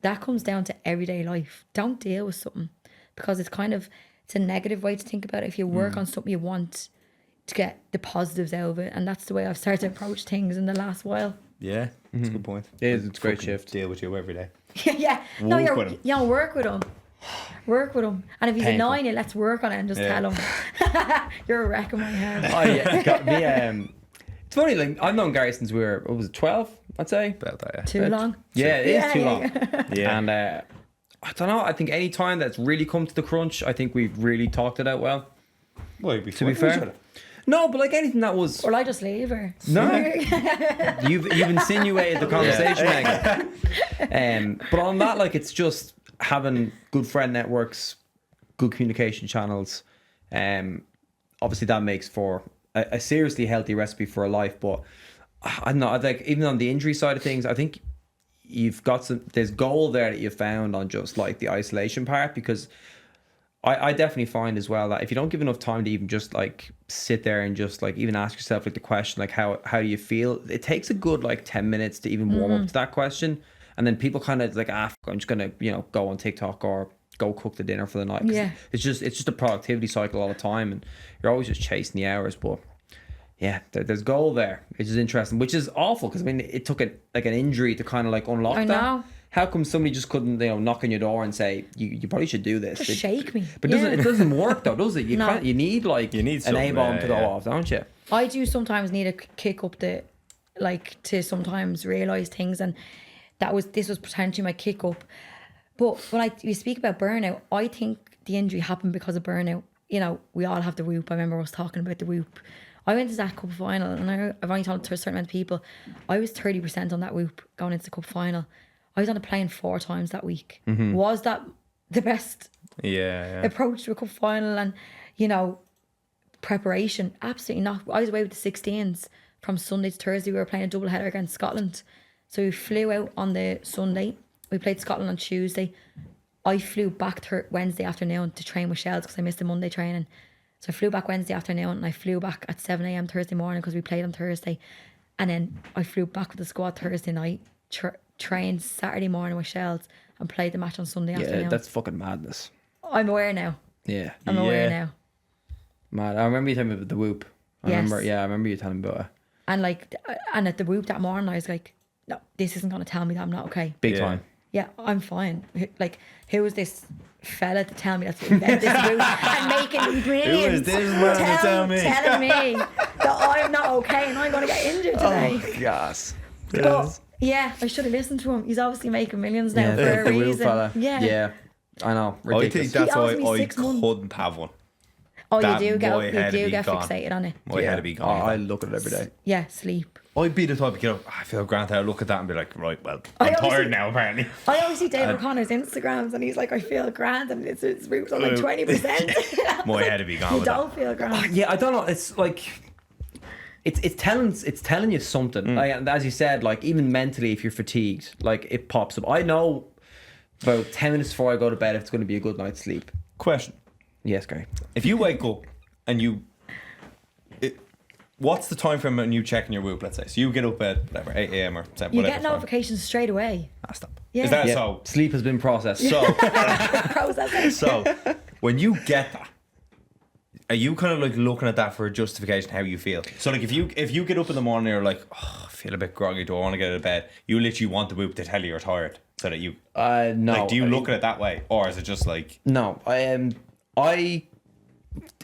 that comes down to everyday life. Don't deal with something because it's a negative way to think about it. If you work on something you want to get the positives out of it, and that's the way I've started to approach things in the last while. Yeah, that's a good point. It is, it's a great shift. Deal with you every day. Yeah. No, work with him. Work with him. And if he's annoying you, let's work on it and just tell him. You're wrecking my head. Oh yeah, it got me. It's funny, like I've known Gary since we were, what was it, 12, I'd say? About that, yeah. Too long? Yeah, it is too long. Yeah. And I don't know, I think any time that's really come to the crunch, I think we've really talked it out well. Well, to be fair. No, but like anything that was... Or I just leave her. No. You've insinuated the conversation, Megan. But on that, like, it's just having good friend networks, good communication channels. Obviously, that makes for a seriously healthy recipe for a life. But I don't know, I think even on the injury side of things, I think you've got there's goal there that you found on just like the isolation part, because I definitely find as well that if you don't give enough time to even just like sit there and just like even ask yourself like the question, like how do you feel, it takes a good like 10 minutes to even warm up to that question. And then people kind of like, I'm just gonna, you know, go on TikTok or go cook the dinner for the night. Yeah, it's just a productivity cycle all the time, and you're always just chasing the hours. But yeah, there's goal there, which is interesting, which is awful because I mean it took an injury to kind of like unlock that. Know. How come somebody just couldn't, you know, knock on your door and say you probably should do this? Just shake me. But it doesn't work though, does it? You need an A-bomb to go off, don't you? I do sometimes need a kick up to sometimes realise things, and this was potentially my kick up. But when you speak about burnout, I think the injury happened because of burnout. You know, we all have the whoop. I remember us talking about the whoop. I went to that cup final, and I've only told it to a certain amount of people. I was 30% on that whoop going into the cup final. I was on a plane 4 times that week. Mm-hmm. Was that the best approach to a cup final? And, you know, preparation? Absolutely not. I was away with the 16s from Sunday to Thursday. We were playing a double header against Scotland. So we flew out on the Sunday. We played Scotland on Tuesday. I flew back Wednesday afternoon to train with Shells because I missed the Monday training. So I flew back Wednesday afternoon and I flew back at 7 a.m. Thursday morning because we played on Thursday. And then I flew back with the squad Thursday night, trained Saturday morning with Shells and played the match on Sunday afternoon. Yeah, that's fucking madness. I'm aware now. Yeah. I'm aware now. Mad. I remember you telling me about the whoop. I remember you telling me about it. And at the whoop that morning I was like, no, this isn't going to tell me that I'm not okay. Big time. Yeah, I'm fine. Like, who is this fella to tell me that's what invented this route and making millions. Who is this man to tell me? Telling me that I'm not okay and I'm going to get injured today. Oh, yes. But, yeah, I should have listened to him. He's obviously making millions now for a the wheel reason. fella. Yeah. Yeah. I know. Ridiculous. I think that's He why owes me I 6 months. couldn't have one. Oh, That you do my head would be get gone. fixated on it. My head would be gone. I look at it every day. Yeah, sleep. I'd be the type of get up, I feel grand. I'd look at that and be like, right, well, I I'm obviously- tired now, apparently. I always see David O'Connor's Instagrams and he's like, I feel grand and it's roofs on like 20%. My head would be gone You with that. don't feel grand. Yeah, I don't know. It's like it's telling you something. Like, and as you said, like even mentally, if you're fatigued, like it pops up. I know about 10 minutes before I go to bed if it's going to be a good night's sleep. Question. Yes, Gary. If you wake up and what's the time frame when you checking your Whoop, let's say? So you get up at whatever, 8 a.m. or 7, You whatever. get notifications straight away. Stop. Yeah. Is that Yeah, so? sleep has been processed. So, Processing. so when you get that, are you kind of like looking at that for a justification how you feel? So like if you get up in the morning and you're like, oh, I feel a bit groggy, do I want to get out of bed? You literally want the Whoop to tell you you're tired so that you No. like, do you look at it that way, or is it just like No, I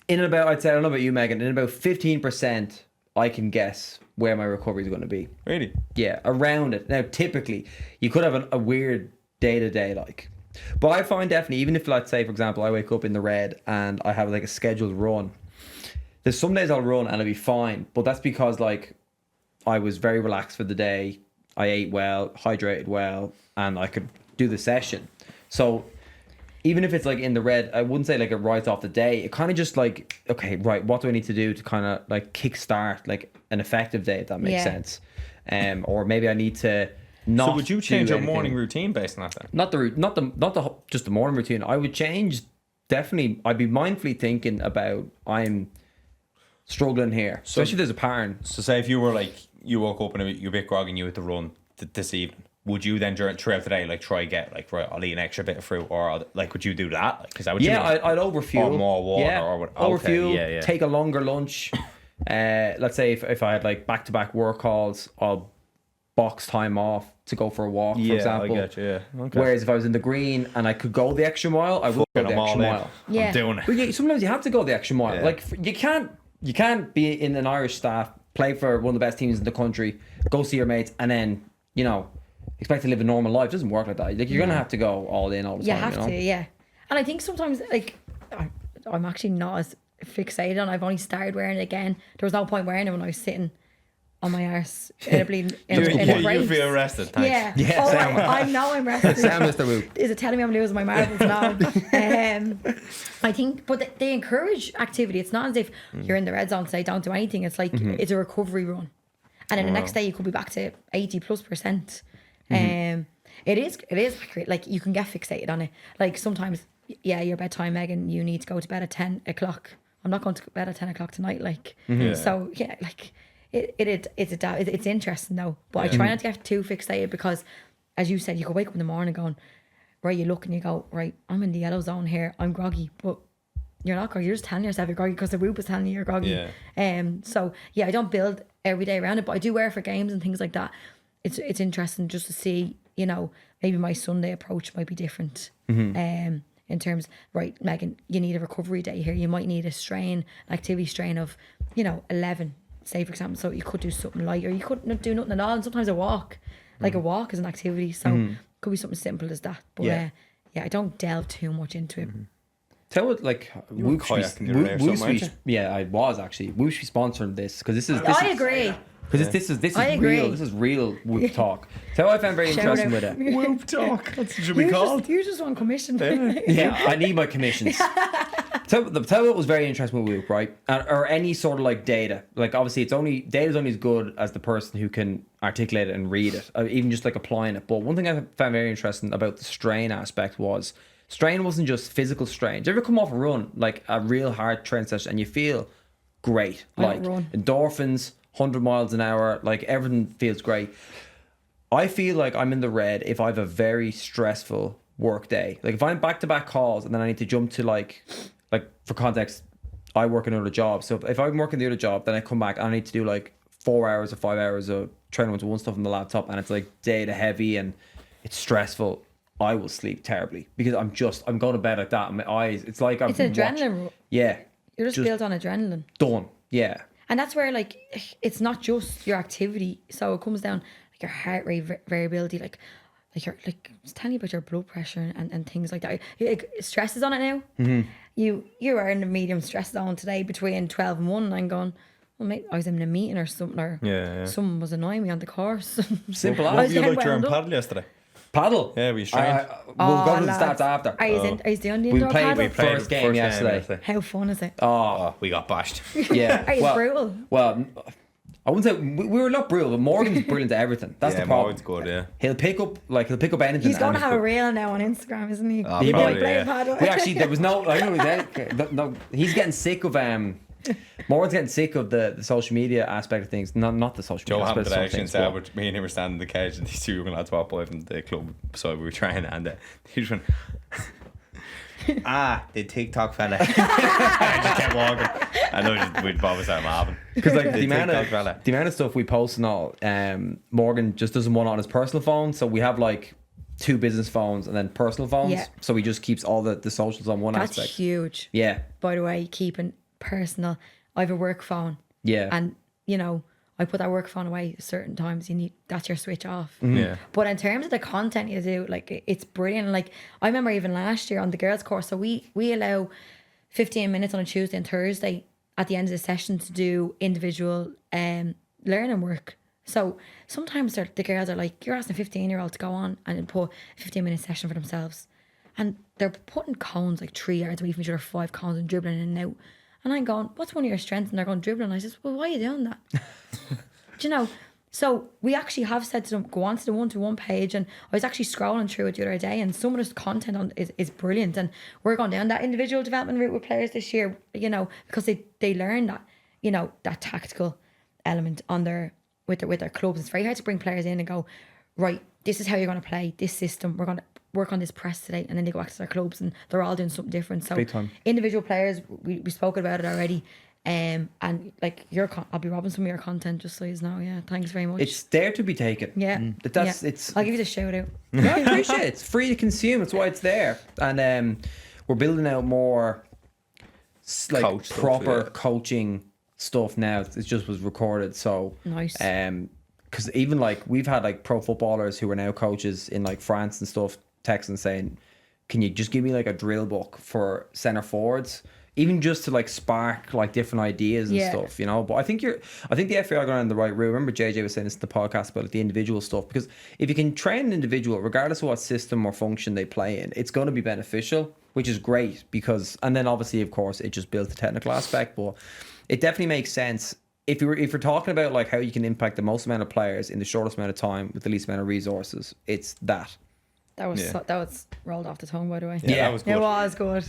in about, I'd say, I don't know about you, Megan, in about 15%, I can guess where my recovery is going to be. really? Yeah, around it. Now, typically, you could have a weird day to day, like, but I find definitely, even if, let's say, for example, I wake up in the red and I have like a scheduled run, there's some days I'll run and I'll be fine, but that's because like I was very relaxed for the day, I ate well, hydrated well, and I could do the session. So even if it's like in the red, I wouldn't say like it writes off the day. It kind of just like, okay, right, what do I need to do to kind of like kickstart like an effective day, if that makes sense. Or maybe I need to not. So would you change do your anything. morning routine based on that then? Not just the morning routine. I would change, definitely. I'd be mindfully thinking about I'm struggling here, especially if there's a pattern. So say if you were like, you woke up and you're a bit groggy and you had to run this evening, would you then throughout the day like try get like, right, I'll eat an extra bit of fruit, or like would you do that? Like, is that what you mean? I'd overfuel. Or more water, Yeah, or what? overfuel. Okay, yeah. Take a longer lunch. Let's say if I had like back-to-back work calls, I'll box time off to go for a walk, for example. I get you, yeah. Okay. Whereas if I was in the green and I could go the extra mile, I would go Fucking the I'm all extra in. mile. Yeah. I'm doing it. But yeah, sometimes you have to go the extra mile. Yeah. Like you can't be in an Irish staff, play for one of the best teams in the country, go see your mates, and then expect to live a normal life. It doesn't work like that. Like you're gonna have to go all in all the You time. have to, yeah. And I think sometimes, like, I'm actually not as fixated on. I've only started wearing it again. There was no point wearing it when I was sitting on my arse in a bleeding. You feel rested, thanks. Yeah. Yeah, Oh, same. I know I'm rested. Sam, Mr. Whoop. Is it telling me I'm losing my marbles? No. I think, but they encourage activity. It's not as if you're in the red zone, say don't do anything. It's like it's a recovery run, and then the next day you could be back to 80+%. It is accurate. Like you can get fixated on it. Like sometimes, yeah, your bedtime, Megan, you need to go to bed at 10 o'clock. I'm not going to bed at 10 o'clock tonight. Like so, yeah, like it's interesting though. But I try not to get too fixated because, as you said, you could wake up in the morning going, right, you look and you go, right, I'm in the yellow zone here. I'm groggy, but you're not groggy. You're just telling yourself you're groggy because the Whoop is telling you you're groggy. So yeah, I don't build every day around it, but I do wear it for games and things like that. It's interesting just to see, maybe my Sunday approach might be different. In terms, right, Megan, you need a recovery day here. You might need an activity strain of, 11, say for example. So you could do something light, or you couldn't do nothing at all. And sometimes a walk, a walk is an activity. So it could be something simple as that. But I don't delve too much into it. Tell what like were kayaking the other day or something, weren't you? Yeah, I was actually. Whoosh be sponsoring this because this is I agree. because this is I agree. real. This is real Whoop talk. Tell what I found very Shout interesting out. with it. Whoop talk. That's what it should be called. You just want commission. Yeah, I need my commissions. Tell what was very interesting with Whoop, right? Or any sort of like data. Like obviously, data's only as good as the person who can articulate it and read it, even just like applying it. But one thing I found very interesting about the strain aspect was strain wasn't just physical strain. Do you ever come off a run, like a real hard train session, and you feel great, I like don't run. endorphins, 100 miles an hour, like everything feels great. I feel like I'm in the red if I have a very stressful work day. Like if I'm back-to-back calls and then I need to jump to like for context, I work another job. So if I'm working the other job, then I come back and I need to do like 4 hours or 5 hours of training with one stuff on the laptop, and it's like data heavy and it's stressful. I will sleep terribly because I'm going to bed like that and my eyes, it's like It's an adrenaline. Yeah. You're just built on adrenaline. Done. Yeah. And that's where, like, it's not just your activity. So it comes down, like, your heart rate variability, like you're, like, I was telling you about your blood pressure and things like that. Like, stress is on it now. Mm-hmm. You are in the medium stress zone today between 12 and 1, and I'm going, well, mate, I was in a meeting or something, or someone was annoying me on the course. Simple What as. you like during paddle yesterday? Paddle? Yeah, we trained. We'll go to the stats after. Are you doing the We indoor played paddle? first game yesterday. How fun is it? Oh, we got bashed. Yeah. Are you brutal? Well, I wouldn't say we were not brutal, but Morgan's brilliant at everything. That's the problem. Morgan's good, yeah. He'll pick up anything. He's going to have a reel now on Instagram, isn't he? Oh, He probably, might play paddle. We actually, there was no, I know he's getting sick of, Morgan's getting sick of the social media aspect of things. Not the social Joe media happened aspect today of actually things. instead, me and him were standing in the cage and these two young lads walked by from the club, so we were trying, and he just went, the TikTok fella. I just kept walking. I know we'd both start laughing. Because like the TikTok fella. amount of stuff we post and all, Morgan just doesn't want it on his personal phone, so we have like 2 business phones and then personal phones. Yeah. So he just keeps all the socials on one That's aspect. huge. Yeah. By the way, keeping personal. I have a work phone. Yeah. And, you know, I put that work phone away certain times. That's your switch off. Yeah. But in terms of the content you do, like, it's brilliant. Like, I remember even last year on the girls' course, so we allow 15 minutes on a Tuesday and Thursday at the end of the session to do individual learning work. So sometimes the girls are like, you're asking a 15-year-old to go on and put a 15-minute session for themselves. And they're putting cones like 3 yards away from each other, 5 cones, and dribbling in and out. And I'm going, what's one of your strengths? And they're going, dribbling. And I says, well, why are you doing that? Do you know? So we actually have said to them, go on to the one-to-one page. And I was actually scrolling through it the other day, and some of this content on is brilliant. And we're going down that individual development route with players this year, you know, because they learn that, you know, that tactical element on with their clubs. It's very hard to bring players in and go, right, this is how you're going to play this system. We're going to work on this press today, and then they go back to their clubs and they're all doing something different. So Big time. Individual players, we spoke about it already. And like I'll be robbing some of your content, just so you know. Yeah, thanks very much. It's there to be taken. Yeah, It's. I'll give you the shout out. I appreciate it. It's free to consume. That's why it's there. And we're building out more like Coach stuff, proper yeah. coaching stuff now. It just was recorded, so Nice. Because even like we've had like pro footballers who are now coaches in like France and stuff texting saying, can you just give me like a drill book for centre forwards, even just to like spark like different ideas and stuff, you know? But I think the FA are going on the right route. Remember JJ was saying this in the podcast about like, the individual stuff, because if you can train an individual regardless of what system or function they play in, it's going to be beneficial, which is great. Because, and then obviously of course it just builds the technical aspect, but it definitely makes sense if you're talking about like how you can impact the most amount of players in the shortest amount of time with the least amount of resources. It's that. That was rolled off the tongue, by the way. Yeah, that was good. It was good.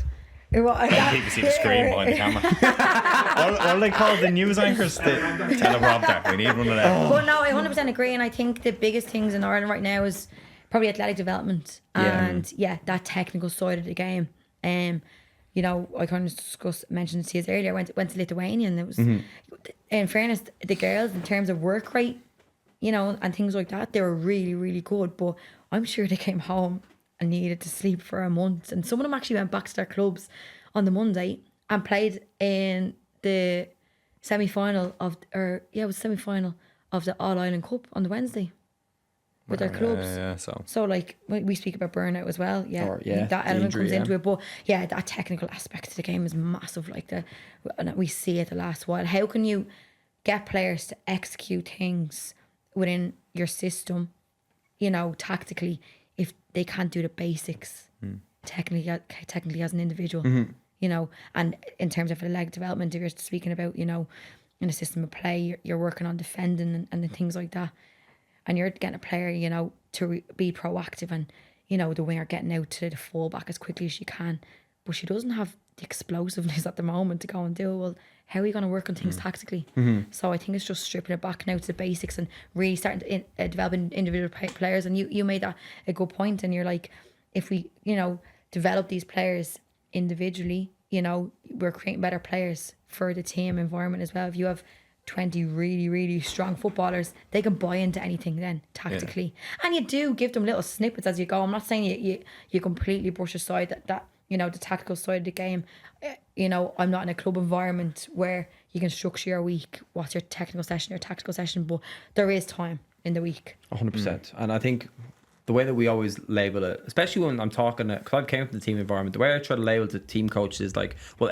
It was. People see the screen behind the camera. what are they called? The news anchors? The teleprompter. We need one of them. But no, I 100% agree, and I think the biggest things in Ireland right now is probably athletic development and that technical side of the game. You know, I kind of mentioned it to you earlier. I went to Lithuania, and it was, in fairness, the girls in terms of work rate, you know, and things like that, they were really, really good. But I'm sure they came home and needed to sleep for a month. And some of them actually went back to their clubs on the Monday and played in the semi-final of the All Ireland Cup on the Wednesday with their clubs. So like we speak about burnout as well. That element comes into it. But yeah, that technical aspect of the game is massive. Like we see it the last while. How can you get players to execute things within your system, you know, tactically, if they can't do the basics technically as an individual, you know? And in terms of leg development, if you're speaking about, you know, in a system of play, you're working on defending and things like that, and you're getting a player, you know, to be proactive, and, you know, the winger getting out to the fullback as quickly as she can, but she doesn't have the explosiveness at the moment to go and do it. Well, how are you going to work on things tactically? So I think it's just stripping it back now to the basics and really starting to developing individual players. And you made that a good point, and you're like, if we, you know, develop these players individually, you know, we're creating better players for the team environment as well. If you have 20 really, really strong footballers, they can buy into anything then tactically. And you do give them little snippets as you go. I'm not saying you completely brush aside that you know, the tactical side of the game. You know, I'm not in a club environment where you can structure your week. What's your technical session, your tactical session? But there is time in the week. 100%. And I think the way that we always label it, especially when I'm talking, because I've came from the team environment, the way I try to label the team coaches is like, well,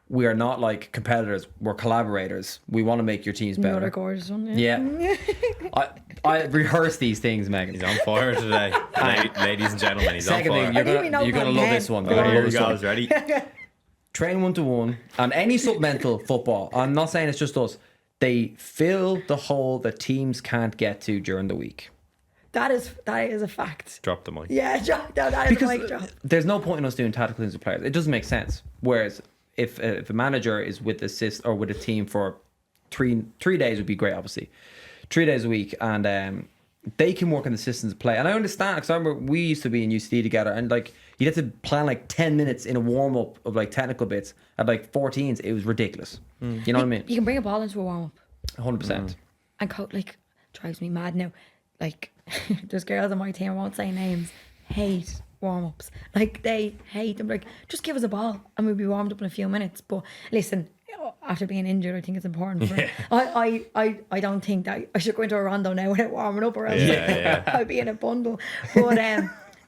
we are not like competitors, we're collaborators. We want to make your teams better. Another gorgeous one. Yeah. I rehearse these things, Megan. He's on fire today. Ladies and gentlemen, he's Second on fire. thing, you're gonna love this one. You're gonna Here love he this one. goes, ready? Train 1-to-1 and any supplemental football. I'm not saying it's just us. They fill the hole that teams can't get to during the week. That is a fact. Drop the mic. Yeah, that is a mic drop. There's no point in us doing tactical things with players. It doesn't make sense. Whereas if a manager is with assist or with a team for three days would be great, obviously. 3 days a week, and they can work on the systems of play. And I understand, because I remember we used to be in UCD together, and like you'd have to plan like 10 minutes in a warm up of like technical bits at like 14s. It was ridiculous. You know what I mean? You can bring a ball into a warm up. 100%. And like drives me mad now. Like there's girls on my team, I won't say names, hate warm ups. Like they hate them. Like just give us a ball and we'll be warmed up in a few minutes. But listen, after being injured, I think it's important for I don't think that I should go into a rondo now without warming up, or else I'd be in a bundle. But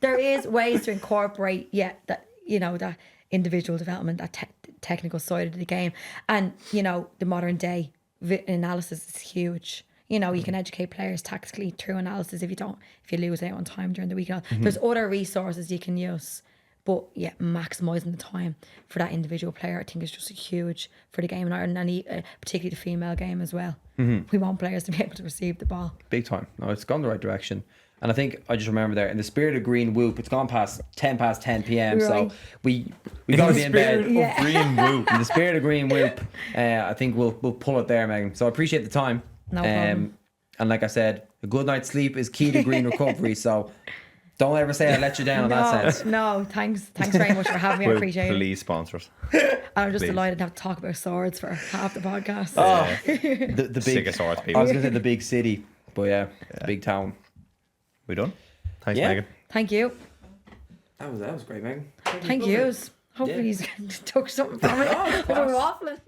there is ways to incorporate that, you know, that individual development, that technical side of the game. And you know, the modern day analysis is huge. You know, you can educate players tactically through analysis if you lose out on time during the week. There's other resources you can use. But yeah, maximising the time for that individual player, I think, is just huge for the game in Ireland, and particularly the female game as well. We want players to be able to receive the ball. Big time. No, it's gone the right direction. And I think I just remember there, in the spirit of green whoop, it's gone past 10 p.m. Right. So we got to be in bed. Green whoop. In the spirit of green whoop, I think we'll pull it there, Megan. So I appreciate the time. No problem. And like I said, a good night's sleep is key to green recovery. So don't ever say I let you down in that sense. No, thanks very much for having me. I appreciate it. Please sponsor us. And I'm just delighted to have to talk about swords for half the podcast. The big, Sick of swords, people. I was going to say the big city, but yeah, the big town. We done? Thanks, Yeah. Megan. Thank you. That was great, Megan. Thank you. Hopefully he's took something from it. We're waffling.